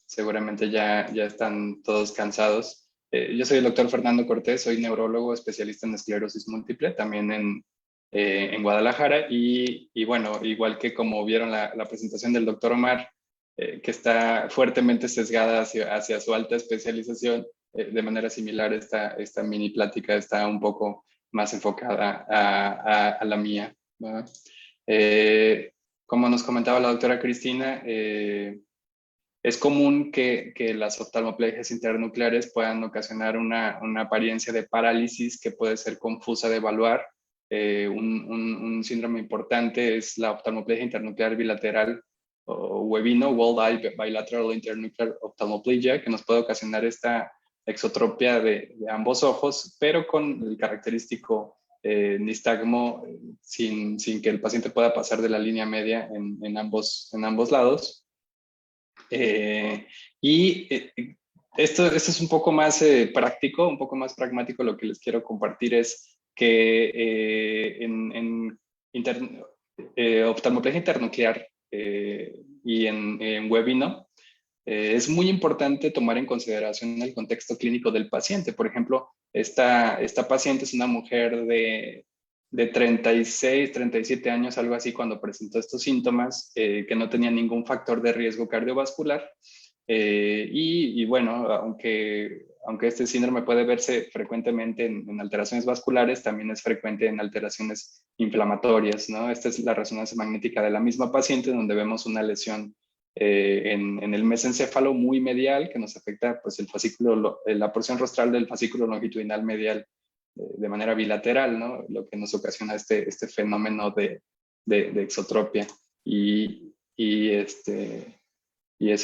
seguramente ya están todos cansados. Yo soy el doctor Fernando Cortés, soy neurólogo especialista en esclerosis múltiple, también en Guadalajara. Y bueno, igual que como vieron la presentación del doctor Omar, que está fuertemente sesgada hacia su alta especialización, de manera similar esta mini plática está un poco más enfocada a la mía, ¿verdad? Como nos comentaba la doctora Cristina, es común que las oftalmoplegias internucleares puedan ocasionar una apariencia de parálisis que puede ser confusa de evaluar. Un síndrome importante es la oftalmoplegia internuclear bilateral o Webino, Walled Eye Bilateral Internuclear Ophthalmoplegia, que nos puede ocasionar esta exotropia de ambos ojos, pero con el característico nistagmo sin que el paciente pueda pasar de la línea media en ambos lados. Esto es un poco más práctico, un poco más pragmático. Lo que les quiero compartir es que en oftalmoplegia internuclear y en Webino, es muy importante tomar en consideración el contexto clínico del paciente. Por ejemplo, esta paciente es una mujer de 36, 37 años, algo así, cuando presentó estos síntomas, que no tenía ningún factor de riesgo cardiovascular. Y bueno, aunque este síndrome puede verse frecuentemente en alteraciones vasculares, también es frecuente en alteraciones inflamatorias, ¿no? Esta es la resonancia magnética de la misma paciente, donde vemos una lesión en el mesencéfalo muy medial, que nos afecta pues, el fascículo, la porción rostral del fascículo longitudinal medial de manera bilateral, ¿no? Lo que nos ocasiona este fenómeno de exotropia y ese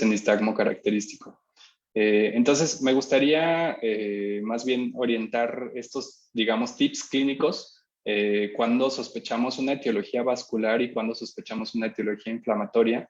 nistagmo característico. Entonces, me gustaría más bien orientar estos, digamos, tips clínicos cuando sospechamos una etiología vascular y cuando sospechamos una etiología inflamatoria.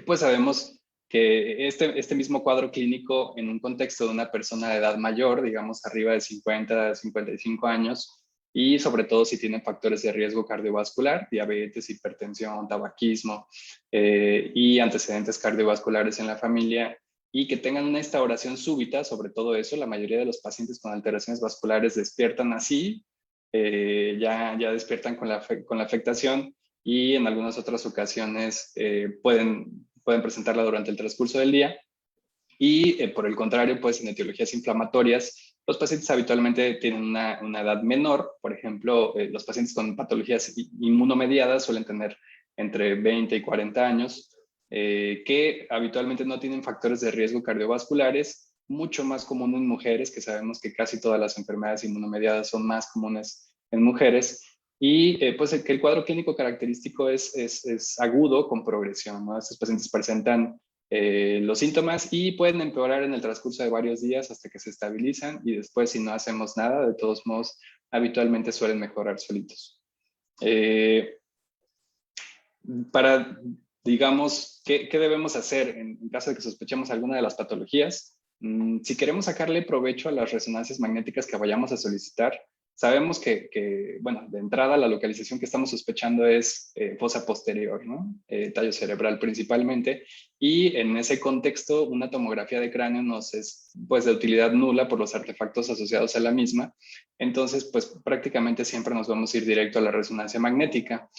Pues sabemos que este mismo cuadro clínico en un contexto de una persona de edad mayor, digamos arriba de 50, 55 años, y sobre todo si tiene factores de riesgo cardiovascular, diabetes, hipertensión, tabaquismo y antecedentes cardiovasculares en la familia, y que tengan una instauración súbita, sobre todo eso, la mayoría de los pacientes con alteraciones vasculares despiertan así, ya despiertan con la afectación, y en algunas otras ocasiones pueden presentarla durante el transcurso del día. Y por el contrario, pues en etiologías inflamatorias, los pacientes habitualmente tienen una edad menor. Por ejemplo, los pacientes con patologías inmunomediadas suelen tener entre 20 y 40 años, que habitualmente no tienen factores de riesgo cardiovasculares, mucho más común en mujeres, que sabemos que casi todas las enfermedades inmunomediadas son más comunes en mujeres. Y pues que el cuadro clínico característico es agudo con progresión, ¿no? Estos pacientes presentan los síntomas y pueden empeorar en el transcurso de varios días hasta que se estabilizan, y después, si no hacemos nada, de todos modos, habitualmente suelen mejorar solitos. Para, digamos, ¿qué debemos hacer en caso de que sospechemos alguna de las patologías? Si queremos sacarle provecho a las resonancias magnéticas que vayamos a solicitar, sabemos que, bueno, de entrada la localización que estamos sospechando es fosa posterior, ¿no? Tallo cerebral principalmente, y en ese contexto una tomografía de cráneo nos es pues de utilidad nula por los artefactos asociados a la misma. Entonces, pues prácticamente siempre nos vamos a ir directo a la resonancia magnética.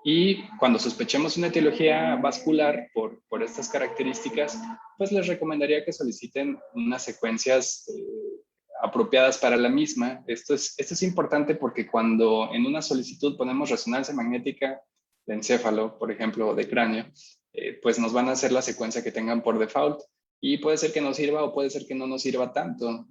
Y cuando sospechemos una etiología vascular por estas características, pues les recomendaría que soliciten unas secuencias apropiadas para la misma. Esto es importante porque cuando en una solicitud ponemos resonancia magnética de encéfalo, por ejemplo, o de cráneo, pues nos van a hacer la secuencia que tengan por default. Y puede ser que nos sirva o puede ser que no nos sirva tanto.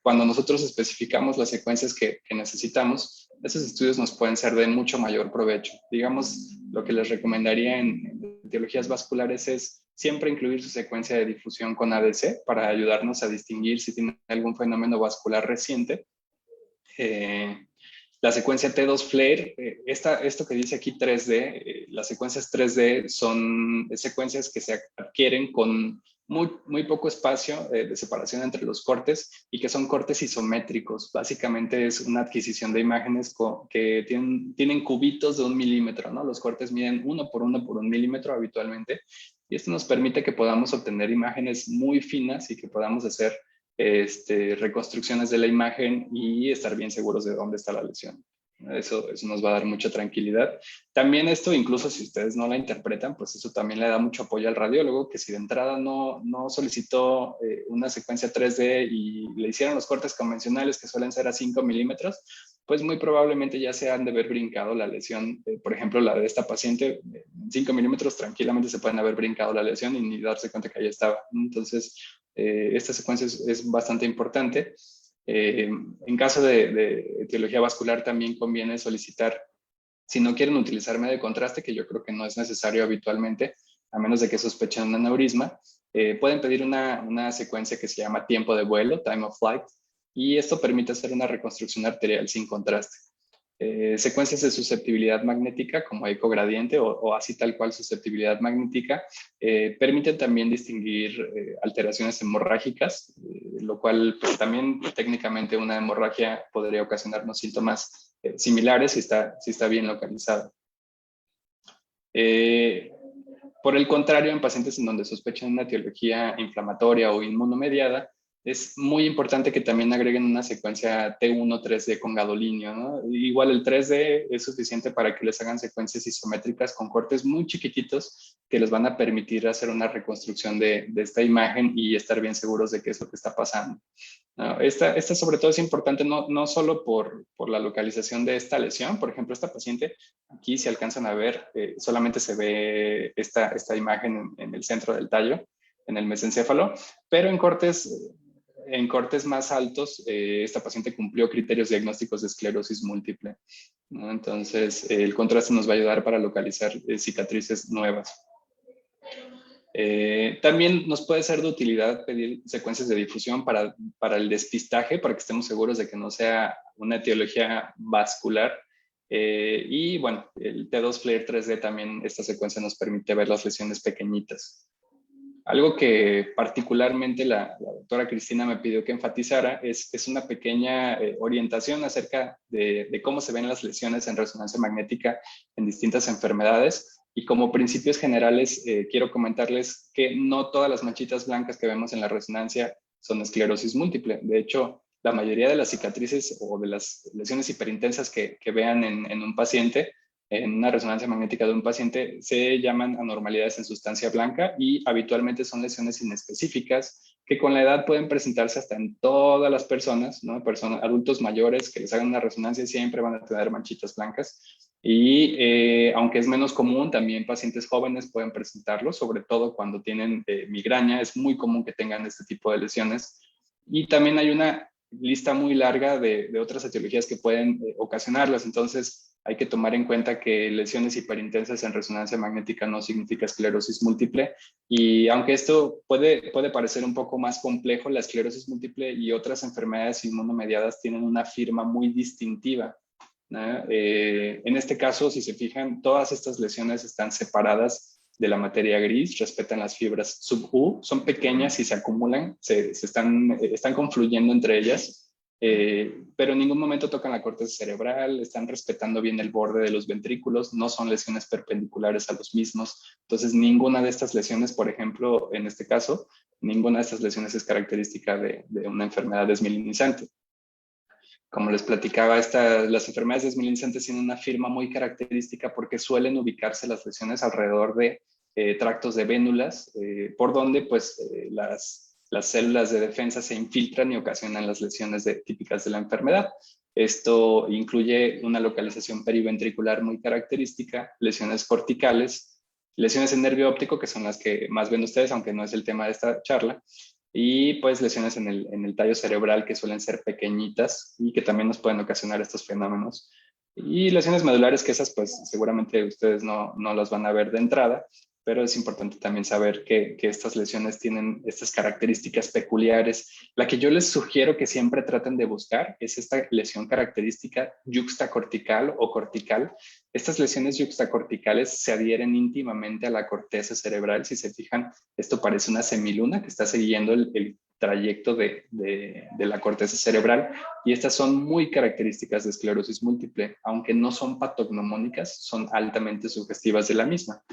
Cuando nosotros especificamos las secuencias que necesitamos, esos estudios nos pueden ser de mucho mayor provecho. Digamos, lo que les recomendaría en etiologías vasculares es siempre incluir su secuencia de difusión con ADC para ayudarnos a distinguir si tiene algún fenómeno vascular reciente. La secuencia T2 FLAIR, esto que dice aquí 3D, las secuencias 3D son secuencias que se adquieren con muy poco espacio de separación entre los cortes, y que son cortes isométricos. Básicamente es una adquisición de imágenes que tienen cubitos de 1 milímetro, ¿no? Los cortes miden 1 por 1 por 1 milímetro habitualmente, y esto nos permite que podamos obtener imágenes muy finas y que podamos hacer reconstrucciones de la imagen y estar bien seguros de dónde está la lesión. Eso nos va a dar mucha tranquilidad. También esto, incluso si ustedes no la interpretan, pues eso también le da mucho apoyo al radiólogo, que si de entrada no solicitó una secuencia 3D y le hicieron los cortes convencionales, que suelen ser a 5 milímetros, pues muy probablemente ya se han de haber brincado la lesión. Por ejemplo, la de esta paciente, 5 milímetros tranquilamente se pueden haber brincado la lesión y ni darse cuenta que ahí estaba. Entonces, esta secuencia es bastante importante. En caso de etiología vascular también conviene solicitar, si no quieren utilizar medio de contraste, que yo creo que no es necesario habitualmente, a menos de que sospechen un aneurisma, pueden pedir una secuencia que se llama tiempo de vuelo, time of flight, y esto permite hacer una reconstrucción arterial sin contraste. Secuencias de susceptibilidad magnética como ecogradiente o así tal cual susceptibilidad magnética permiten también distinguir alteraciones hemorrágicas, lo cual pues, también técnicamente una hemorragia podría ocasionarnos síntomas similares si está bien localizada. Por el contrario, en pacientes en donde sospechan una etiología inflamatoria o inmunomediada, es muy importante que también agreguen una secuencia T1 3D con gadolinio, ¿no? Igual el 3D es suficiente para que les hagan secuencias isométricas con cortes muy chiquititos que les van a permitir hacer una reconstrucción de esta imagen y estar bien seguros de qué es lo que está pasando. ¿No? Esta sobre todo es importante no solo por la localización de esta lesión. Por ejemplo, esta paciente, aquí si alcanzan a ver, solamente se ve esta imagen en el centro del tallo, en el mesencéfalo, pero en cortes más altos, esta paciente cumplió criterios diagnósticos de esclerosis múltiple, ¿no? Entonces, el contraste nos va a ayudar para localizar cicatrices nuevas. También nos puede ser de utilidad pedir secuencias de difusión para el despistaje, para que estemos seguros de que no sea una etiología vascular. Y bueno, el T2 FLAIR 3D también, esta secuencia nos permite ver las lesiones pequeñitas. Algo que particularmente la doctora Cristina me pidió que enfatizara es una pequeña orientación acerca de cómo se ven las lesiones en resonancia magnética en distintas enfermedades. Y como principios generales, quiero comentarles que no todas las manchitas blancas que vemos en la resonancia son esclerosis múltiple. De hecho, la mayoría de las cicatrices o de las lesiones hiperintensas que vean en un paciente, en una resonancia magnética de un paciente, se llaman anormalidades en sustancia blanca y habitualmente son lesiones inespecíficas que con la edad pueden presentarse hasta en todas las personas, ¿no? Adultos mayores que les hagan una resonancia siempre van a tener manchitas blancas y aunque es menos común, también pacientes jóvenes pueden presentarlo, sobre todo cuando tienen migraña. Es muy común que tengan este tipo de lesiones y también hay una lista muy larga de otras etiologías que pueden ocasionarlas. Entonces, hay que tomar en cuenta que lesiones hiperintensas en resonancia magnética no significa esclerosis múltiple. Y aunque esto puede parecer un poco más complejo, la esclerosis múltiple y otras enfermedades inmunomediadas tienen una firma muy distintiva, ¿no? En este caso, si se fijan, todas estas lesiones están separadas de la materia gris, respetan las fibras sub-U, son pequeñas y se acumulan, están confluyendo entre ellas. Pero en ningún momento tocan la corteza cerebral, están respetando bien el borde de los ventrículos, no son lesiones perpendiculares a los mismos. Entonces, ninguna de estas lesiones, por ejemplo, en este caso, ninguna de estas lesiones es característica de una enfermedad desmielinizante. Como les platicaba, las enfermedades desmielinizantes tienen una firma muy característica porque suelen ubicarse las lesiones alrededor de tractos de vénulas, por donde pues las células de defensa se infiltran y ocasionan las lesiones típicas de la enfermedad. Esto incluye una localización periventricular muy característica, lesiones corticales, lesiones en nervio óptico, que son las que más ven ustedes, aunque no es el tema de esta charla, y pues lesiones en el tallo cerebral que suelen ser pequeñitas y que también nos pueden ocasionar estos fenómenos. Y lesiones medulares que esas pues seguramente ustedes no las van a ver de entrada, pero es importante también saber que estas lesiones tienen estas características peculiares. La que yo les sugiero que siempre traten de buscar es esta lesión característica yuxtacortical o cortical. Estas lesiones yuxtacorticales se adhieren íntimamente a la corteza cerebral. Si se fijan, esto parece una semiluna que está siguiendo el trayecto de la corteza cerebral, y estas son muy características de esclerosis múltiple. Aunque no son patognomónicas, son altamente sugestivas de la misma.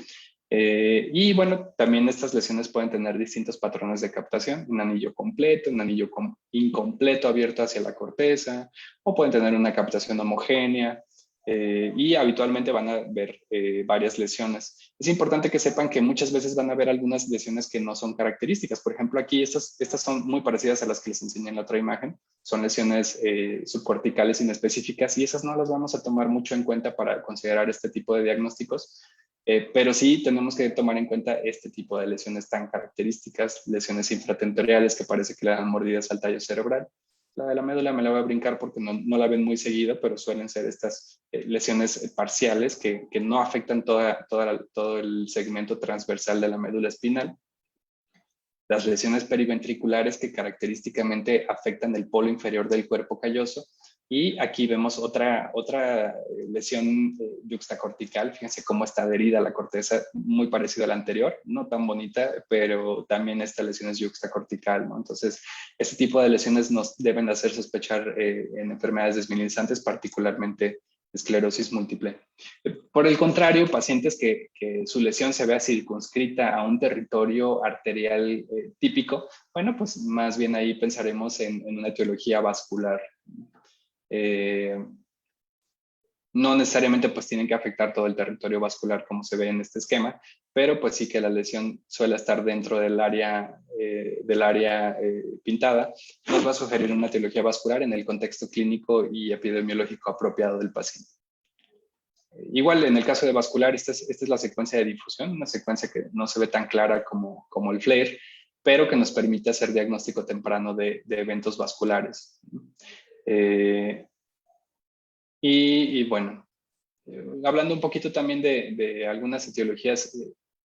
Y bueno, también estas lesiones pueden tener distintos patrones de captación, un anillo completo, un anillo incompleto abierto hacia la corteza, o pueden tener una captación homogénea, y habitualmente van a ver varias lesiones. Es importante que sepan que muchas veces van a ver algunas lesiones que no son características. Por ejemplo, aquí estas son muy parecidas a las que les enseñé en la otra imagen. Son lesiones subcorticales inespecíficas y esas no las vamos a tomar mucho en cuenta para considerar este tipo de diagnósticos. Pero sí tenemos que tomar en cuenta este tipo de lesiones tan características, lesiones infratentoriales que parece que le dan mordidas al tallo cerebral. La de la médula me la voy a brincar porque no la ven muy seguido, pero suelen ser estas lesiones parciales que no afectan todo el segmento transversal de la médula espinal. Las lesiones periventriculares que característicamente afectan el polo inferior del cuerpo calloso. Y aquí vemos otra lesión yuxtacortical. Fíjense cómo está adherida a la corteza, muy parecida a la anterior, no tan bonita, pero también esta lesión es yuxtacortical, ¿no? Entonces, este tipo de lesiones nos deben hacer sospechar en enfermedades desmielinizantes, particularmente esclerosis múltiple. Por el contrario, pacientes que su lesión se vea circunscrita a un territorio arterial típico, bueno, pues más bien ahí pensaremos en una etiología vascular. No necesariamente pues tienen que afectar todo el territorio vascular como se ve en este esquema, pero pues sí que la lesión suele estar dentro del área pintada. Nos va a sugerir una etiología vascular en el contexto clínico y epidemiológico apropiado del paciente. Igual en el caso de vascular, esta es la secuencia de difusión, una secuencia que no se ve tan clara como el FLAIR, pero que nos permite hacer diagnóstico temprano de eventos vasculares. Y bueno, hablando un poquito también de algunas etiologías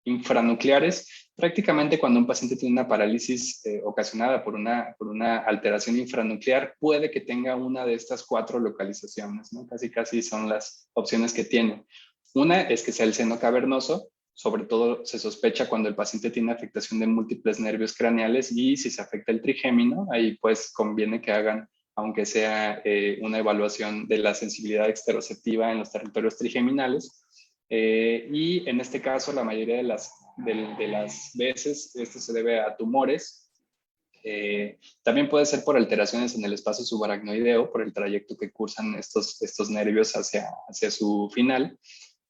infranucleares, prácticamente cuando un paciente tiene una parálisis ocasionada por una alteración infranuclear, puede que tenga una de estas 4 localizaciones, ¿no? Casi son las opciones que tiene. Una es que sea el seno cavernoso, sobre todo se sospecha cuando el paciente tiene afectación de múltiples nervios craneales, y si se afecta el trigémino, ahí pues conviene que hagan, aunque sea una evaluación de la sensibilidad exteroceptiva en los territorios trigeminales. Y en este caso, la mayoría de las veces, esto se debe a tumores. También puede ser por alteraciones en el espacio subaracnoideo, por el trayecto que cursan estos nervios hacia su final.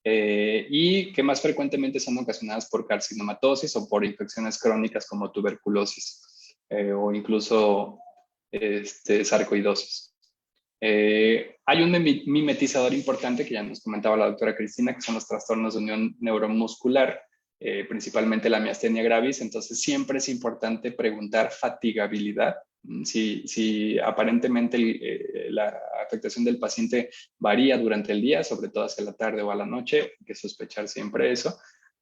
Y que más frecuentemente son ocasionadas por carcinomatosis o por infecciones crónicas como tuberculosis o incluso sarcoidosis. Hay un mimetizador importante que ya nos comentaba la doctora Cristina, que son los trastornos de unión neuromuscular, principalmente la miastenia gravis. Entonces siempre es importante preguntar fatigabilidad. Si aparentemente la afectación del paciente varía durante el día, sobre todo hacia la tarde o a la noche, hay que sospechar siempre eso.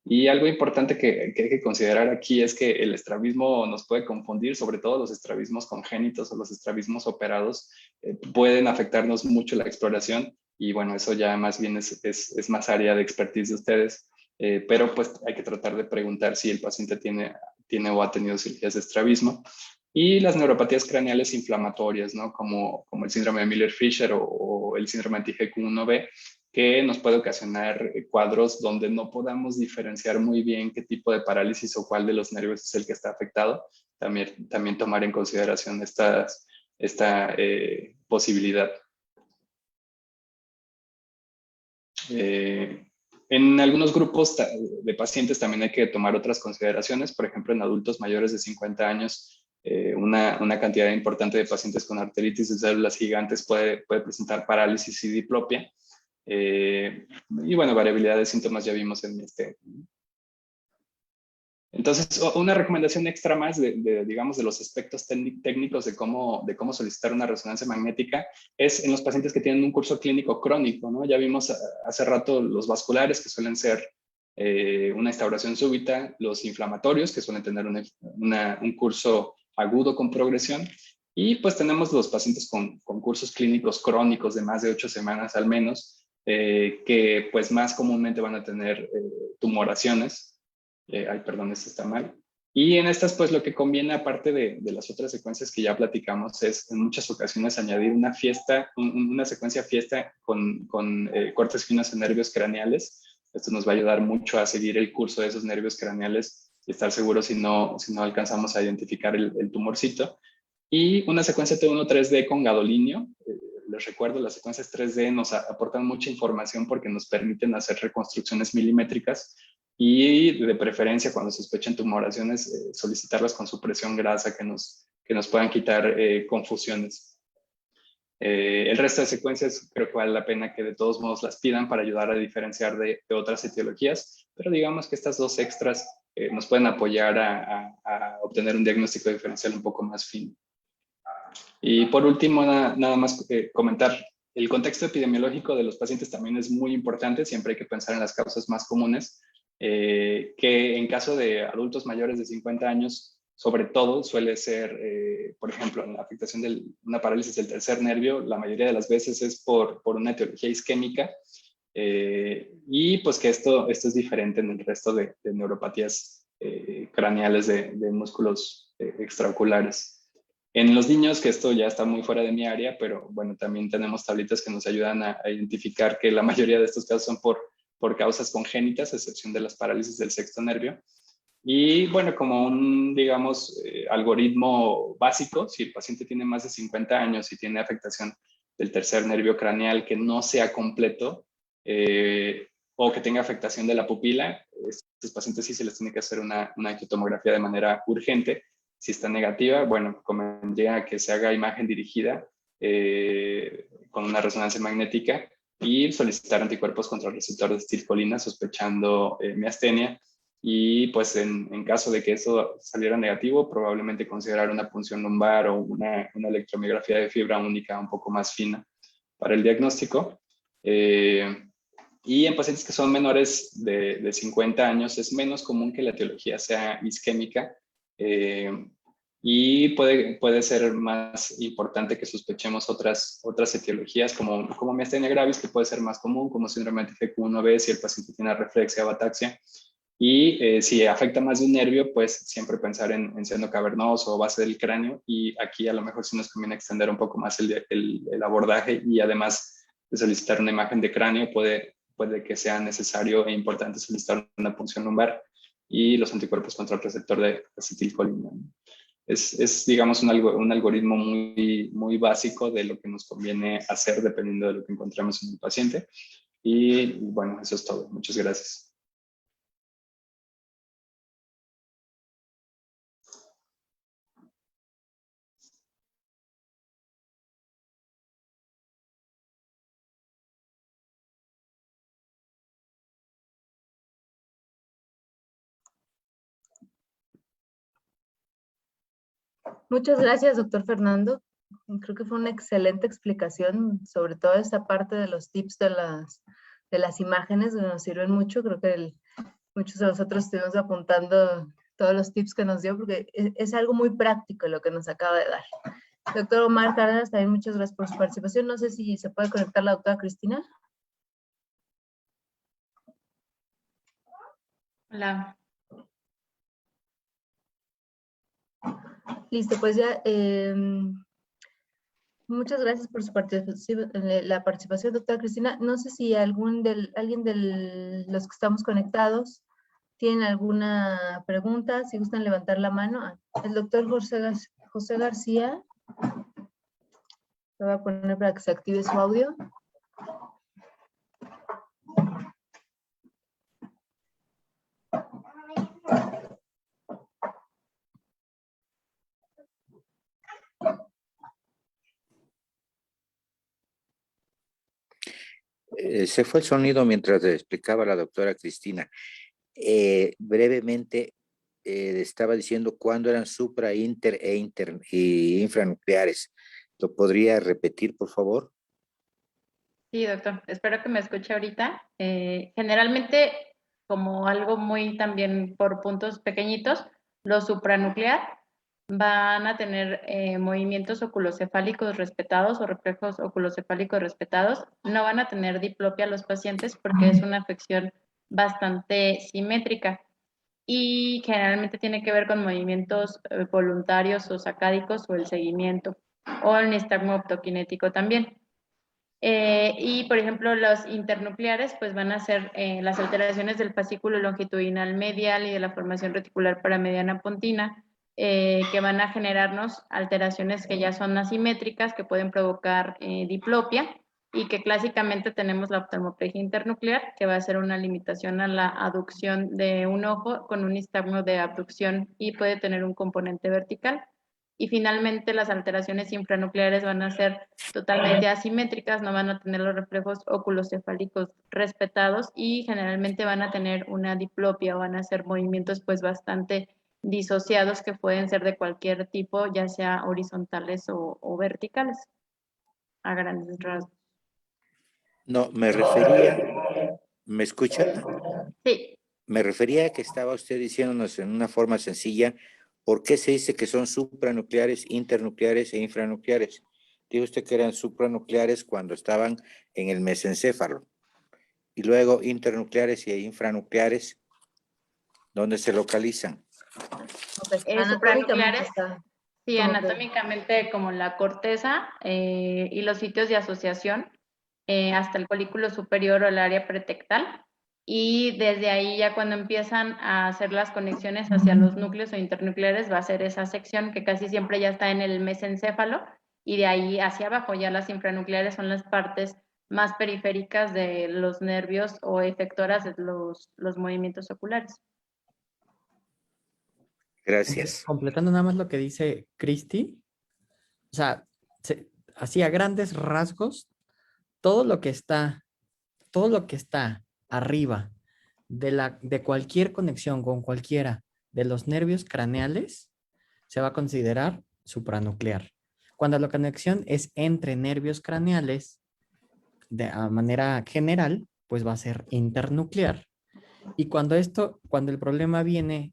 Y algo importante que hay que considerar aquí es que el estrabismo nos puede confundir, sobre todo los estrabismos congénitos o los estrabismos operados pueden afectarnos mucho la exploración, y bueno, eso ya más bien es más área de expertise de ustedes, pero pues hay que tratar de preguntar si el paciente tiene o ha tenido cirugías de estrabismo. Y las neuropatías craneales inflamatorias, ¿no? Como el síndrome de Miller-Fisher o el síndrome anti-GQ1B, que nos puede ocasionar cuadros donde no podamos diferenciar muy bien qué tipo de parálisis o cuál de los nervios es el que está afectado. También tomar en consideración esta posibilidad. En algunos grupos de pacientes también hay que tomar otras consideraciones. Por ejemplo, en adultos mayores de 50 años, una cantidad importante de pacientes con arteritis de células gigantes puede presentar parálisis y diplopia. Y bueno, variabilidad de síntomas ya vimos en este. Entonces, una recomendación extra más digamos, de los aspectos técnicos de cómo solicitar una resonancia magnética es en los pacientes que tienen un curso clínico crónico, ¿no? Ya vimos hace rato los vasculares, que suelen ser una instauración súbita, los inflamatorios, que suelen tener un curso agudo con progresión, y pues tenemos los pacientes con cursos clínicos crónicos de más de 8 semanas al menos, que pues más comúnmente van a tener tumoraciones. Perdón, esto está mal. Y en estas, pues lo que conviene, aparte de las otras secuencias que ya platicamos, es en muchas ocasiones añadir una secuencia fiesta con cortes finos en nervios craneales. Esto nos va a ayudar mucho a seguir el curso de esos nervios craneales y estar seguros si no alcanzamos a identificar el tumorcito. Y una secuencia T1 3D con gadolinio. Les recuerdo, las secuencias 3D nos aportan mucha información porque nos permiten hacer reconstrucciones milimétricas, y de preferencia cuando sospechen tumoraciones, solicitarlas con supresión grasa que nos puedan quitar confusiones. El resto de secuencias creo que vale la pena que de todos modos las pidan para ayudar a diferenciar de otras etiologías, pero digamos que estas dos extras nos pueden apoyar a obtener un diagnóstico diferencial un poco más fino. Y por último, nada más comentar, el contexto epidemiológico de los pacientes también es muy importante. Siempre hay que pensar en las causas más comunes, que en caso de adultos mayores de 50 años, sobre todo suele ser, por ejemplo, en la afectación de una parálisis del tercer nervio, la mayoría de las veces es por una etiología isquémica, y pues que esto es diferente en el resto de neuropatías craneales de músculos extraoculares. En los niños, que esto ya está muy fuera de mi área, pero bueno, también tenemos tablitas que nos ayudan a identificar que la mayoría de estos casos son por causas congénitas, a excepción de las parálisis del sexto nervio. Y bueno, como un, digamos, algoritmo básico, si el paciente tiene más de 50 años y tiene afectación del tercer nervio craneal que no sea completo, o que tenga afectación de la pupila, estos pacientes sí se les tiene que hacer una angiotomografía de manera urgente. Si está negativa, bueno, convendría que se haga imagen dirigida con una resonancia magnética y solicitar anticuerpos contra el receptor de acetilcolina sospechando miastenia. Y pues en caso de que eso saliera negativo, probablemente considerar una punción lumbar o una electromiografía de fibra única un poco más fina para el diagnóstico. Y en pacientes que son menores de 50 años es menos común que la etiología sea isquémica, y puede ser más importante que sospechemos otras etiologías como miastenia gravis, que puede ser más común, como síndrome de TFQ1B si el paciente tiene reflexia o ataxia. Y si afecta más de un nervio, pues siempre pensar en seno cavernoso o base del cráneo, y aquí a lo mejor sí nos conviene extender un poco más el abordaje, y además de solicitar una imagen de cráneo, puede que sea necesario e importante solicitar una punción lumbar y los anticuerpos contra el receptor de acetilcolina. Digamos, un algoritmo muy básico de lo que nos conviene hacer dependiendo de lo que encontremos en el paciente. Y bueno, eso es todo. Muchas gracias. Muchas gracias, doctor Fernando. Creo que fue una excelente explicación sobre toda esta parte de los tips de las imágenes, que nos sirven mucho. Creo que muchos de nosotros estuvimos apuntando todos los tips que nos dio, porque es algo muy práctico lo que nos acaba de dar. Doctor Omar Cárdenas, también muchas gracias por su participación. No sé si se puede conectar la doctora Cristina. Hola. Listo, pues ya, muchas gracias por su la participación, doctora Cristina. No sé si alguien de los que estamos conectados tienen alguna pregunta, si gustan levantar la mano. El doctor José García, lo voy a poner para que se active su audio. Se fue el sonido mientras le explicaba la doctora Cristina. Brevemente, estaba diciendo cuándo eran supra, inter y infranucleares. ¿Lo podría repetir, por favor? Sí, doctor. Espero que me escuche ahorita. Generalmente, como algo muy también por puntos pequeñitos, lo supranuclear van a tener movimientos oculocefálicos respetados o reflejos oculocefálicos respetados. No van a tener diplopia los pacientes porque es una afección bastante simétrica y generalmente tiene que ver con movimientos voluntarios o sacádicos o el seguimiento o el nistagmo optoquinético también. Y, por ejemplo, los internucleares pues van a ser las alteraciones del fascículo longitudinal medial y de la formación reticular paramediana pontina, que van a generarnos alteraciones que ya son asimétricas, que pueden provocar diplopia, y que clásicamente tenemos la oftalmoplegia internuclear, que va a ser una limitación a la aducción de un ojo con un nistagmo de abducción y puede tener un componente vertical. Y finalmente las alteraciones infranucleares van a ser totalmente asimétricas, no van a tener los reflejos oculocefálicos respetados y generalmente van a tener una diplopia o van a ser movimientos pues bastante disociados que pueden ser de cualquier tipo, ya sea horizontales o verticales, a grandes rasgos. No, me refería, ¿me escucha? Sí. Me refería a que estaba usted diciéndonos en una forma sencilla por qué se dice que son supranucleares, internucleares e infranucleares. Dijo usted que eran supranucleares cuando estaban en el mesencéfalo. Y luego internucleares e infranucleares, ¿dónde se localizan? Anatómicamente Supranucleares está. Sí, Como que- anatómicamente como la corteza y los sitios de asociación hasta el folículo superior o el área pretectal. Y desde ahí ya cuando empiezan a hacer las conexiones hacia los núcleos o internucleares va a ser esa sección que casi siempre ya está en el mesencéfalo y de ahí hacia abajo ya las infranucleares son las partes más periféricas de los nervios o efectoras de los movimientos oculares. Gracias. Completando nada más lo que dice Cristi, o sea, así a grandes rasgos, todo lo que está, todo lo que está arriba de cualquier conexión con cualquiera de los nervios craneales se va a considerar supranuclear. Cuando la conexión es entre nervios craneales, de a manera general, pues va a ser internuclear. Y cuando el problema viene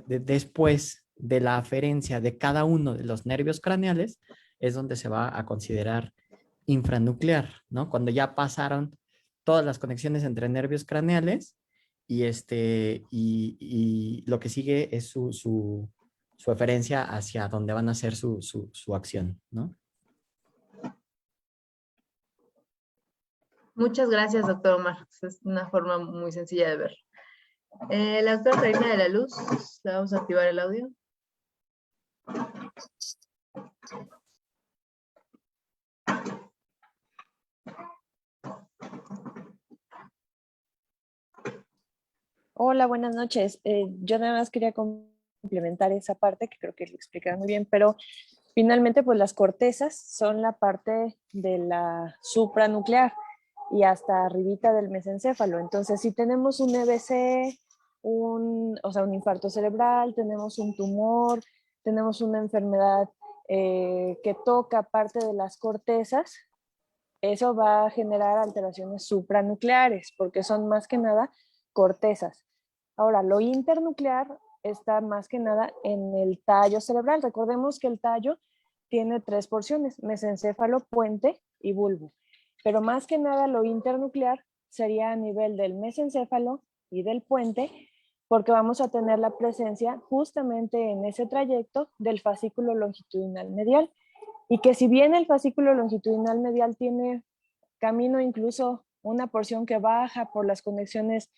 después de la aferencia de cada uno de los nervios craneales, es donde se va a considerar infranuclear, ¿no? Cuando ya pasaron todas las conexiones entre nervios craneales y lo que sigue es su eferencia hacia donde van a hacer su acción, ¿no? Muchas gracias, doctor Omar. Es una forma muy sencilla de ver. La doctora Karina de la Luz, le vamos a activar el audio. Hola, buenas noches. Yo nada más quería complementar esa parte que creo que lo explicaron muy bien, pero finalmente pues las cortezas son la parte de la supranuclear y hasta arribita del mesencéfalo. Entonces, si tenemos un EBC, o sea, un infarto cerebral, tenemos un tumor, tenemos una enfermedad que toca parte de las cortezas, eso va a generar alteraciones supranucleares, porque son más que nada cortezas. Ahora, lo internuclear está más que nada en el tallo cerebral. Recordemos que el tallo tiene 3 porciones, mesencéfalo, puente y bulbo. Pero más que nada lo internuclear sería a nivel del mesencéfalo y del puente, porque vamos a tener la presencia justamente en ese trayecto del fascículo longitudinal medial. Y que si bien el fascículo longitudinal medial tiene camino incluso una porción que baja por las conexiones,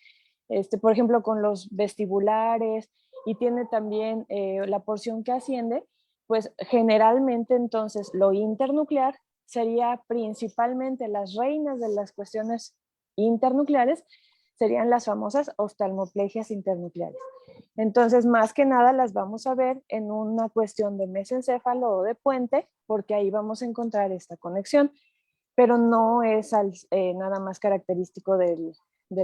por ejemplo, con los vestibulares, y tiene también la porción que asciende, pues generalmente entonces lo internuclear sería principalmente las reinas de las cuestiones internucleares, serían las famosas oftalmoplegias internucleares. Entonces, más que nada las vamos a ver en una cuestión de mesencéfalo o de puente, porque ahí vamos a encontrar esta conexión, pero no es nada más característico del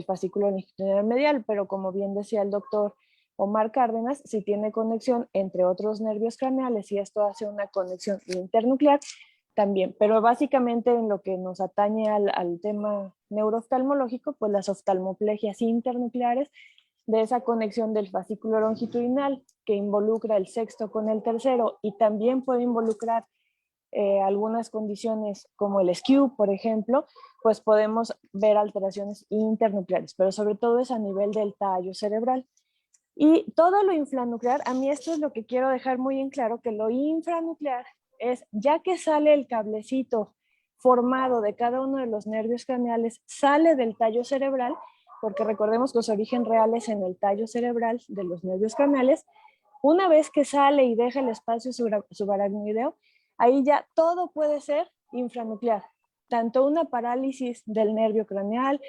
fascículo longitudinal medial, pero como bien decía el doctor Omar Cárdenas, si tiene conexión entre otros nervios craneales y esto hace una conexión internuclear, también. Pero básicamente en lo que nos atañe al tema neurooftalmológico, pues las oftalmoplegias internucleares, de esa conexión del fascículo longitudinal que involucra el sexto con el tercero y también puede involucrar algunas condiciones como el skew, por ejemplo, pues podemos ver alteraciones internucleares, pero sobre todo es a nivel del tallo cerebral. Y todo lo infranuclear, a mí esto es lo que quiero dejar muy en claro, que lo infranuclear es, ya que sale el cablecito formado de cada uno de los nervios craneales, sale del tallo cerebral, porque recordemos que su origen real es en el tallo cerebral de los nervios craneales. Una vez que sale y deja el espacio subaracnoideo, ahí ya todo puede ser infranuclear, tanto una parálisis del nervio craneal,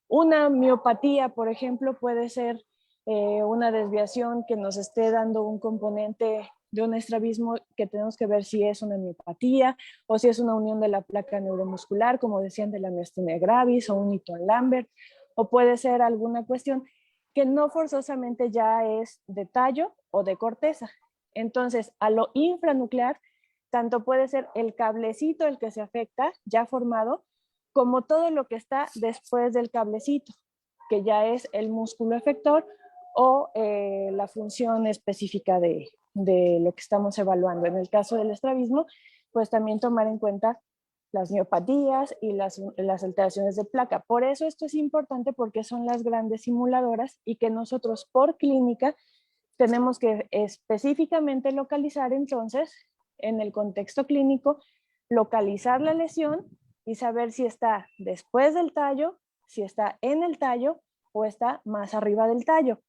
una miopatía, por ejemplo, puede ser una desviación que nos esté dando un componente de un estrabismo que tenemos que ver si es una miopatía o si es una unión de la placa neuromuscular, como decían de la miastenia gravis o un Eaton Lambert, o puede ser alguna cuestión que no forzosamente ya es de tallo o de corteza. Entonces, a lo infranuclear, tanto puede ser el cablecito el que se afecta, ya formado, como todo lo que está después del cablecito, que ya es el músculo efector o la función específica de lo que estamos evaluando. En el caso del estrabismo, pues también tomar en cuenta las miopatías y las alteraciones de placa. Por eso esto es importante, porque son las grandes simuladoras y que nosotros por clínica tenemos que específicamente localizar entonces en el contexto clínico, localizar la lesión y saber si está después del tallo, si está en el tallo o está más arriba del tallo.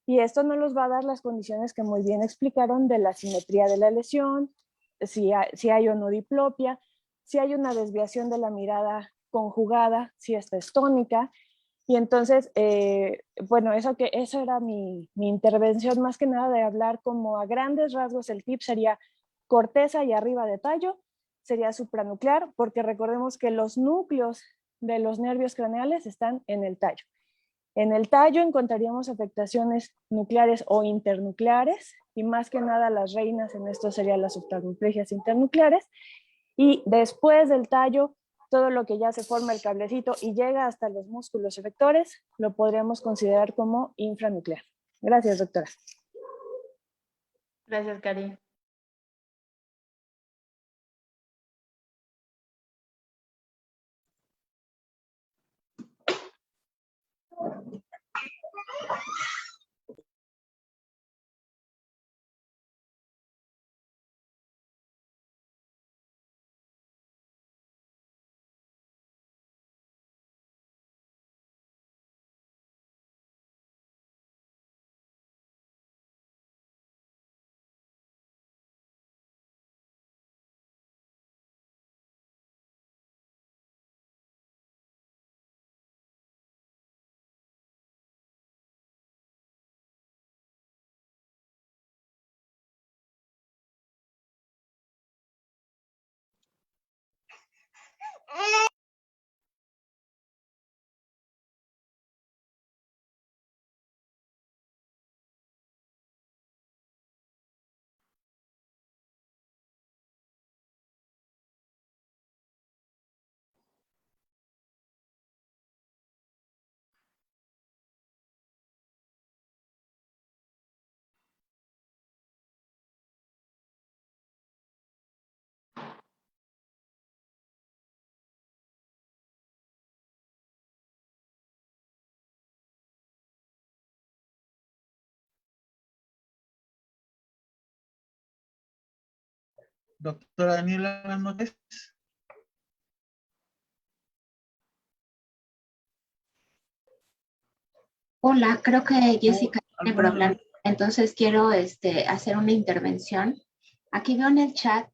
Y esto nos los va a dar las condiciones que muy bien explicaron de la simetría de la lesión, si hay o no diplopia, si hay una desviación de la mirada conjugada, si esta es tónica. Y entonces, bueno, eso era mi intervención, más que nada de hablar como a grandes rasgos. El tip sería corteza y arriba de tallo, sería supranuclear, porque recordemos que los núcleos de los nervios craneales están en el tallo. En el tallo encontraríamos afectaciones nucleares o internucleares, y más que nada las reinas en esto serían las oftalmoplegias internucleares. Y después del tallo, todo lo que ya se forma el cablecito y llega hasta los músculos efectores, lo podríamos considerar como infranuclear. Gracias, doctora. Gracias, Cari. Doctora Daniela, buenas noches. Hola, creo que Jessica tiene problemas, entonces quiero hacer una intervención. Aquí veo en el chat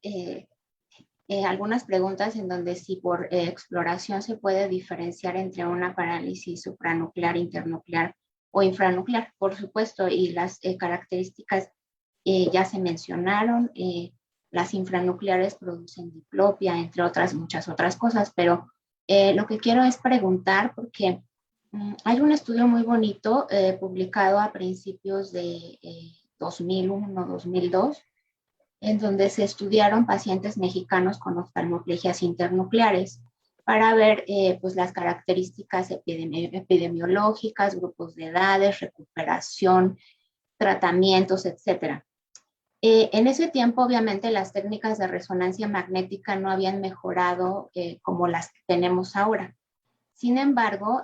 algunas preguntas en donde si por exploración se puede diferenciar entre una parálisis supranuclear, internuclear o infranuclear, por supuesto, y las características ya se mencionaron. Las infranucleares producen diplopia, entre otras, muchas otras cosas, pero lo que quiero es preguntar, porque hay un estudio muy bonito publicado a principios de 2001-2002, en donde se estudiaron pacientes mexicanos con oftalmoplegias internucleares para ver pues las características epidemiológicas, grupos de edades, recuperación, tratamientos, etc. En ese tiempo, obviamente, las técnicas de resonancia magnética no habían mejorado como las que tenemos ahora. Sin embargo,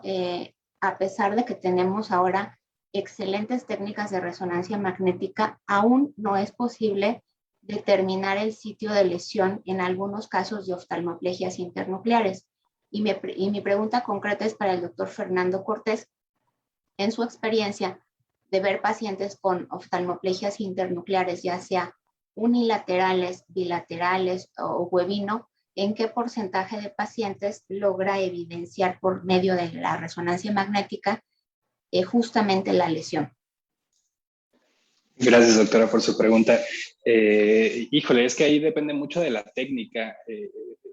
a pesar de que tenemos ahora excelentes técnicas de resonancia magnética, aún no es posible determinar el sitio de lesión en algunos casos de oftalmoplegias internucleares. Y mi pregunta concreta es para el doctor Fernando Cortés. En su experiencia de ver pacientes con oftalmoplegias internucleares, ya sea unilaterales, bilaterales o huevino, ¿en qué porcentaje de pacientes logra evidenciar por medio de la resonancia magnética justamente la lesión? Gracias, doctora, por su pregunta. Híjole, es que ahí depende mucho de la técnica,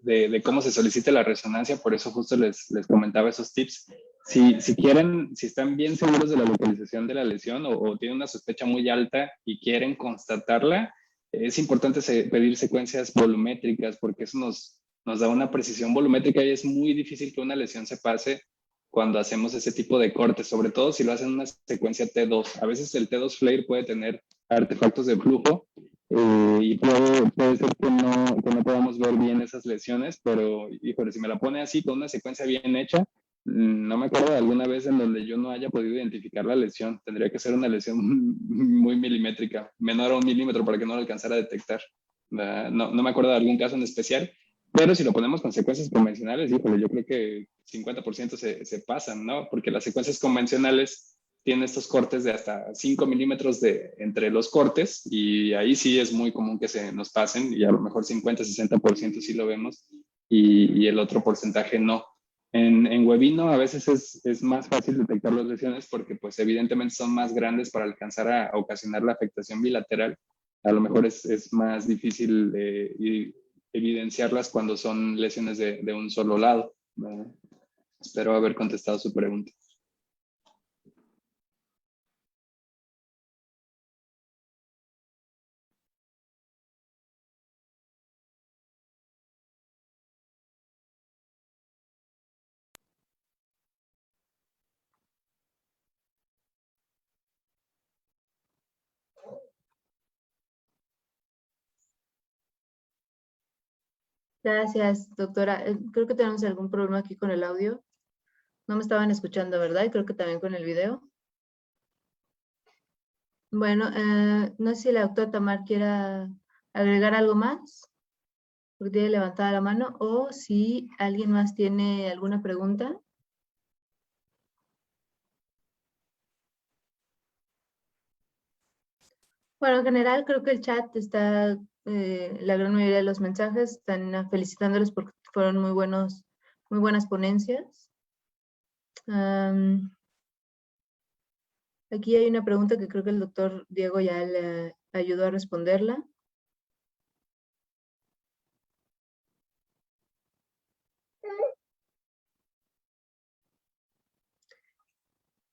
de cómo se solicite la resonancia, por eso justo les comentaba esos tips. Si quieren, si están bien seguros de la localización de la lesión o tienen una sospecha muy alta y quieren constatarla, es importante pedir secuencias volumétricas porque eso nos da una precisión volumétrica y es muy difícil que una lesión se pase cuando hacemos ese tipo de cortes, sobre todo si lo hacen en una secuencia T2. A veces el T2 FLAIR puede tener artefactos de flujo y puede ser que no podamos ver bien esas lesiones, pero híjole, si me la pone así con una secuencia bien hecha, no me acuerdo de alguna vez en donde yo no haya podido identificar la lesión. Tendría que ser una lesión muy milimétrica, menor a 1 milímetro para que no lo alcanzara a detectar. No me acuerdo de algún caso en especial, pero si lo ponemos con secuencias convencionales, híjole, yo creo que 50% se pasan, ¿no? Porque las secuencias convencionales tienen estos cortes de hasta 5 milímetros entre los cortes y ahí sí es muy común que se nos pasen y a lo mejor 50-60% sí lo vemos y el otro porcentaje no. En Webino a veces es más fácil detectar las lesiones porque pues evidentemente son más grandes para alcanzar a ocasionar la afectación bilateral. A lo mejor es más difícil evidenciarlas cuando son lesiones de un solo lado. Espero haber contestado su pregunta. Gracias, doctora. Creo que tenemos algún problema aquí con el audio. No me estaban escuchando, ¿verdad? Y creo que también con el video. Bueno, no sé si la doctora Tamar quiera agregar algo más, porque tiene levantada la mano, o si alguien más tiene alguna pregunta. Bueno, en general creo que el chat está, la gran mayoría de los mensajes están felicitándoles porque fueron muy buenas ponencias. Aquí hay una pregunta que creo que el doctor Diego ya le ayudó a responderla.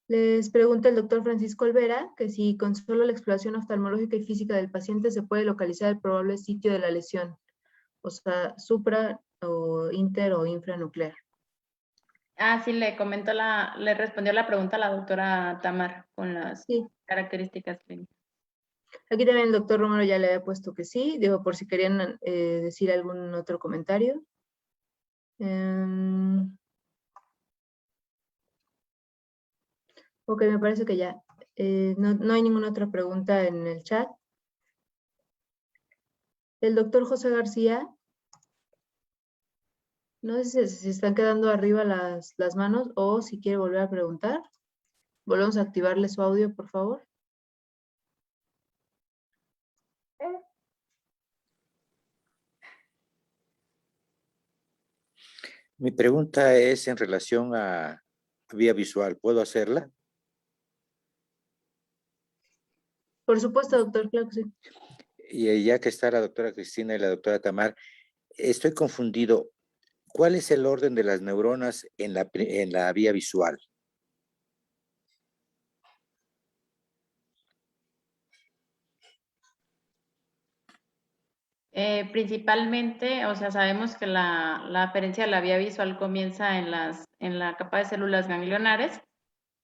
Les pregunta el doctor Francisco Olvera que si con solo la exploración oftalmológica y física del paciente se puede localizar el probable sitio de la lesión, o sea, supra o inter o infranuclear. Sí, le respondió la pregunta a la doctora Tamar con las características clínicas. Aquí también el doctor Romero ya le había puesto que sí, digo, por si querían decir algún otro comentario. Ok, me parece que ya. No hay ninguna otra pregunta en el chat. El doctor José García, no sé si se están quedando arriba las manos o si quiere volver a preguntar. Volvemos a activarle su audio, por favor. Mi pregunta es en relación a vía visual. ¿Puedo hacerla? Por supuesto, doctor, claro que sí. Y ya que está la doctora Cristina y la doctora Tamar, estoy confundido. ¿Cuál es el orden de las neuronas en la vía visual? Principalmente, o sea, sabemos que la aferencia de la vía visual comienza en la capa de células ganglionares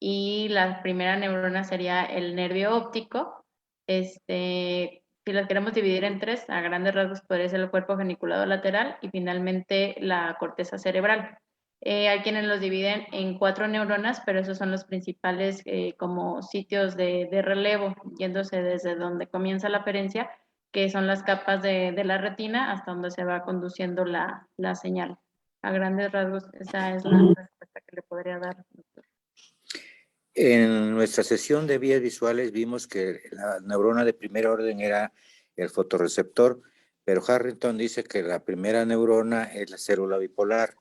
y la primera neurona sería el nervio óptico. Si las queremos dividir en tres, a grandes rasgos podría ser el cuerpo geniculado lateral y finalmente la corteza cerebral. Hay quienes los dividen en 4 neuronas, pero esos son los principales como sitios de relevo, yéndose desde donde comienza la aferencia, que son las capas de la retina, hasta donde se va conduciendo la señal. A grandes rasgos, esa es la respuesta que le podría dar. En nuestra sesión de vías visuales vimos que la neurona de primer orden era el fotorreceptor, pero Harrington dice que la primera neurona es la célula bipolar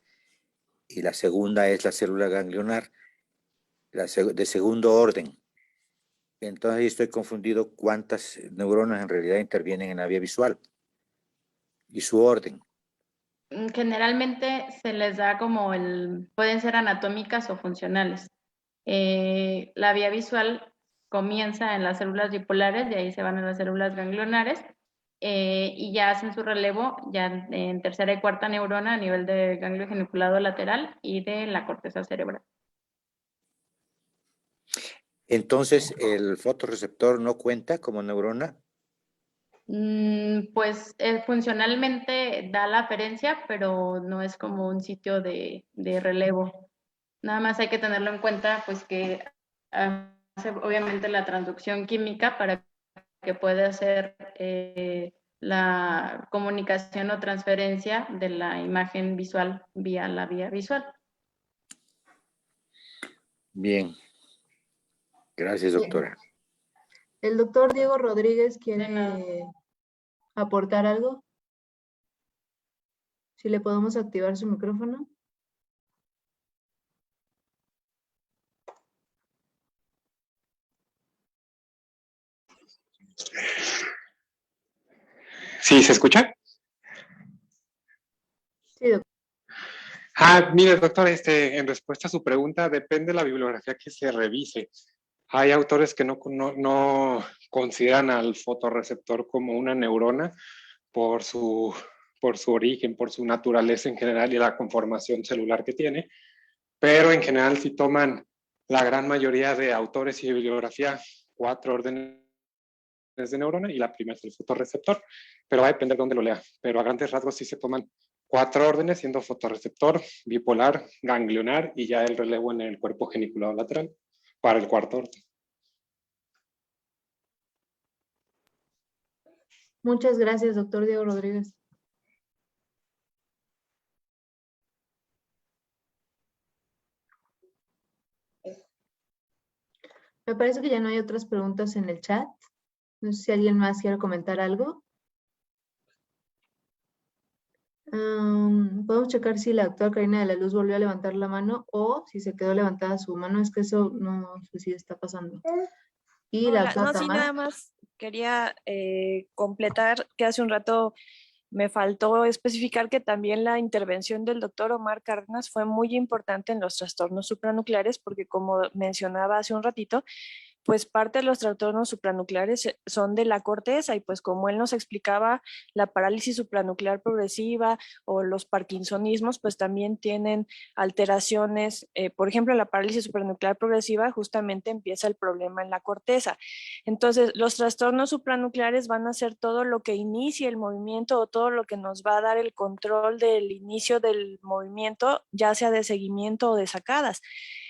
y la segunda es la célula ganglionar, de segundo orden. Entonces estoy confundido cuántas neuronas en realidad intervienen en la vía visual y su orden. Generalmente se les da como pueden ser anatómicas o funcionales. La vía visual comienza en las células bipolares, de ahí se van a las células ganglionares y ya hacen su relevo ya en tercera y cuarta neurona a nivel del ganglio geniculado lateral y de la corteza cerebral. Entonces, ¿el fotorreceptor no cuenta como neurona? Pues funcionalmente da la aferencia, pero no es como un sitio de relevo. Nada más hay que tenerlo en cuenta, pues que hace obviamente la transducción química para que pueda ser la comunicación o transferencia de la imagen visual vía la vía visual. Bien. Gracias, doctora. ¿El doctor Diego Rodríguez De nada. quiere aportar algo? Si le podemos activar su micrófono. ¿Sí se escucha? Sí, doctor. Mire, doctor, en respuesta a su pregunta, depende de la bibliografía que se revise. Hay autores que no consideran al fotorreceptor como una neurona por su origen, por su naturaleza en general y la conformación celular que tiene, pero en general sí toman la gran mayoría de autores y de bibliografía 4 órdenes de neurona y la primera es el fotorreceptor, pero va a depender de dónde lo lea. Pero a grandes rasgos sí se toman 4 órdenes, siendo fotorreceptor, bipolar, ganglionar y ya el relevo en el cuerpo geniculado lateral para el cuarto orden. Muchas gracias, doctor Diego Rodríguez. Me parece que ya no hay otras preguntas en el chat. No sé si alguien más quiere comentar algo. Podemos checar si la doctora Karina de la Luz volvió a levantar la mano o si se quedó levantada su mano. Es que eso no sé si está pasando. Y la Hola, doctora no, sí, Tamara. nada más quería completar que hace un rato me faltó especificar que también la intervención del doctor Omar Cárdenas fue muy importante en los trastornos supranucleares porque, como mencionaba hace un ratito, pues parte de los trastornos supranucleares son de la corteza y pues como él nos explicaba, la parálisis supranuclear progresiva o los parkinsonismos pues también tienen alteraciones. Por ejemplo, la parálisis supranuclear progresiva justamente empieza el problema en la corteza. Entonces, los trastornos supranucleares van a ser todo lo que inicie el movimiento o todo lo que nos va a dar el control del inicio del movimiento, ya sea de seguimiento o de sacadas.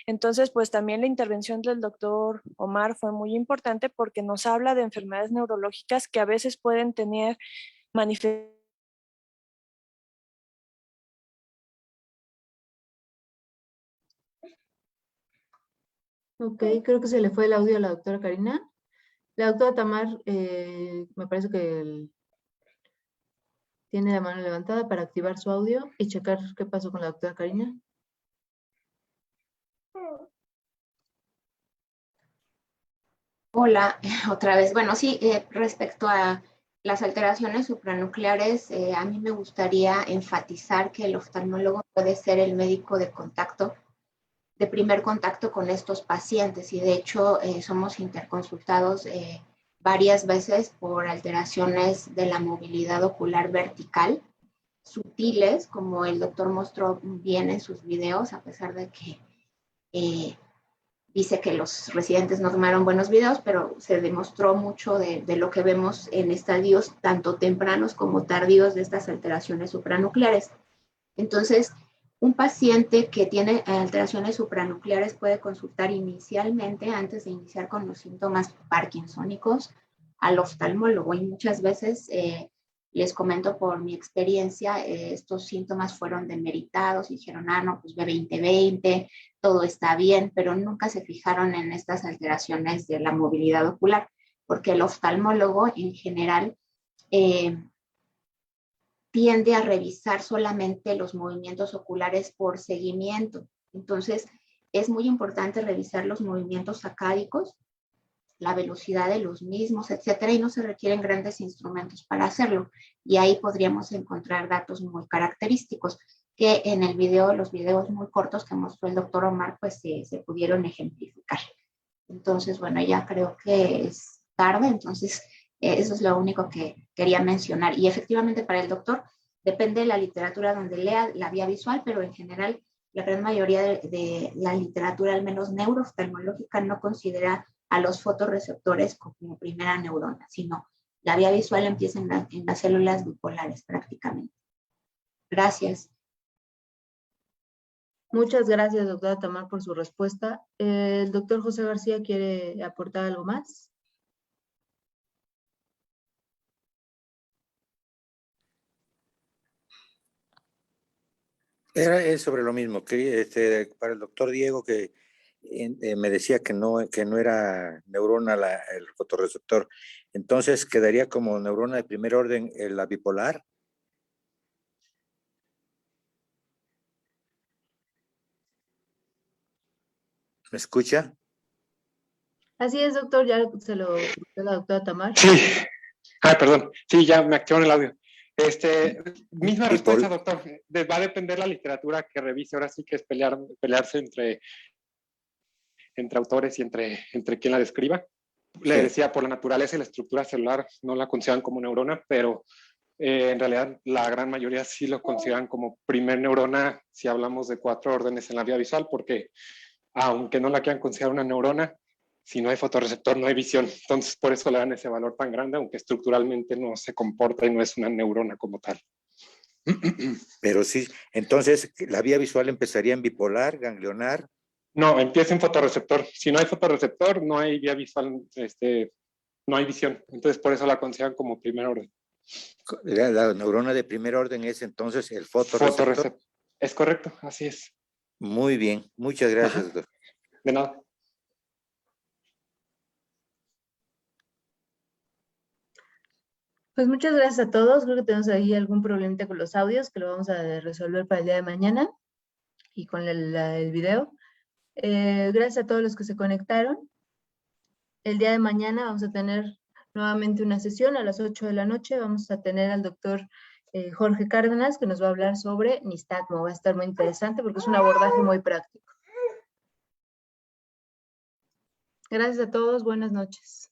Entonces, pues también la intervención del doctor Omar fue muy importante porque nos habla de enfermedades neurológicas que a veces pueden tener manifestaciones. Ok, creo que se le fue el audio a la doctora Karina. La doctora Tamar, me parece que tiene la mano levantada para activar su audio y checar qué pasó con la doctora Karina. Hola, otra vez. Bueno, sí, respecto a las alteraciones supranucleares, a mí me gustaría enfatizar que el oftalmólogo puede ser el médico de contacto, de primer contacto con estos pacientes y de hecho somos interconsultados varias veces por alteraciones de la movilidad ocular vertical, sutiles, como el doctor mostró bien en sus videos, a pesar de que dice que los residentes no tomaron buenos videos, pero se demostró mucho de lo que vemos en estadios tanto tempranos como tardíos de estas alteraciones supranucleares. Entonces, un paciente que tiene alteraciones supranucleares puede consultar inicialmente, antes de iniciar con los síntomas parkinsónicos, al oftalmólogo y muchas veces les comento por mi experiencia, estos síntomas fueron demeritados, dijeron, no, pues ve 20/20, todo está bien, pero nunca se fijaron en estas alteraciones de la movilidad ocular, porque el oftalmólogo en general tiende a revisar solamente los movimientos oculares por seguimiento. Entonces, es muy importante revisar los movimientos sacádicos, la velocidad de los mismos, etcétera, y no se requieren grandes instrumentos para hacerlo. Y ahí podríamos encontrar datos muy característicos que en el video, los videos muy cortos que mostró el doctor Omar, pues se pudieron ejemplificar. Entonces, bueno, ya creo que es tarde, entonces eso es lo único que quería mencionar. Y efectivamente para el doctor depende de la literatura donde lea la vía visual, pero en general la gran mayoría de la literatura, al menos neurooftalmológica, no considera a los fotorreceptores como primera neurona, sino la vía visual empieza en las células bipolares prácticamente. Gracias. Muchas gracias, doctora Tamar, por su respuesta. ¿El doctor José García quiere aportar algo más? Es sobre lo mismo, que para el doctor Diego, que me decía que no era neurona el fotorreceptor. Entonces, ¿quedaría como neurona de primer orden la bipolar? ¿Me escucha? Así es, doctor, ya se lo comentó la doctora Tamar. Sí. Perdón. Sí, ya me activaron el audio. Misma respuesta, doctor. Va a depender la literatura que revise. Ahora sí que es pelearse entre autores y entre quien la describa. Le decía, por la naturaleza y la estructura celular no la consideran como neurona, pero en realidad la gran mayoría sí lo consideran como primer neurona si hablamos de 4 órdenes en la vía visual, porque aunque no la quieran considerar una neurona, si no hay fotorreceptor no hay visión. Entonces por eso le dan ese valor tan grande, aunque estructuralmente no se comporta y no es una neurona como tal. Pero sí, entonces la vía visual empezaría en bipolar, ganglionar. No, empieza en fotorreceptor. Si no hay fotorreceptor, no hay vía visual, no hay visión. Entonces, por eso la consideran como primer orden. La neurona de primer orden es entonces el fotorreceptor. Es correcto, así es. Muy bien, muchas gracias, doctor. De nada. Pues muchas gracias a todos. Creo que tenemos ahí algún problemita con los audios que lo vamos a resolver para el día de mañana y con el video. Gracias a todos los que se conectaron. El día de mañana vamos a tener nuevamente una sesión a las 8 de la noche. Vamos a tener al doctor Jorge Cárdenas, que nos va a hablar sobre nistagmo. Va a estar muy interesante porque es un abordaje muy práctico. Gracias a todos. Buenas noches.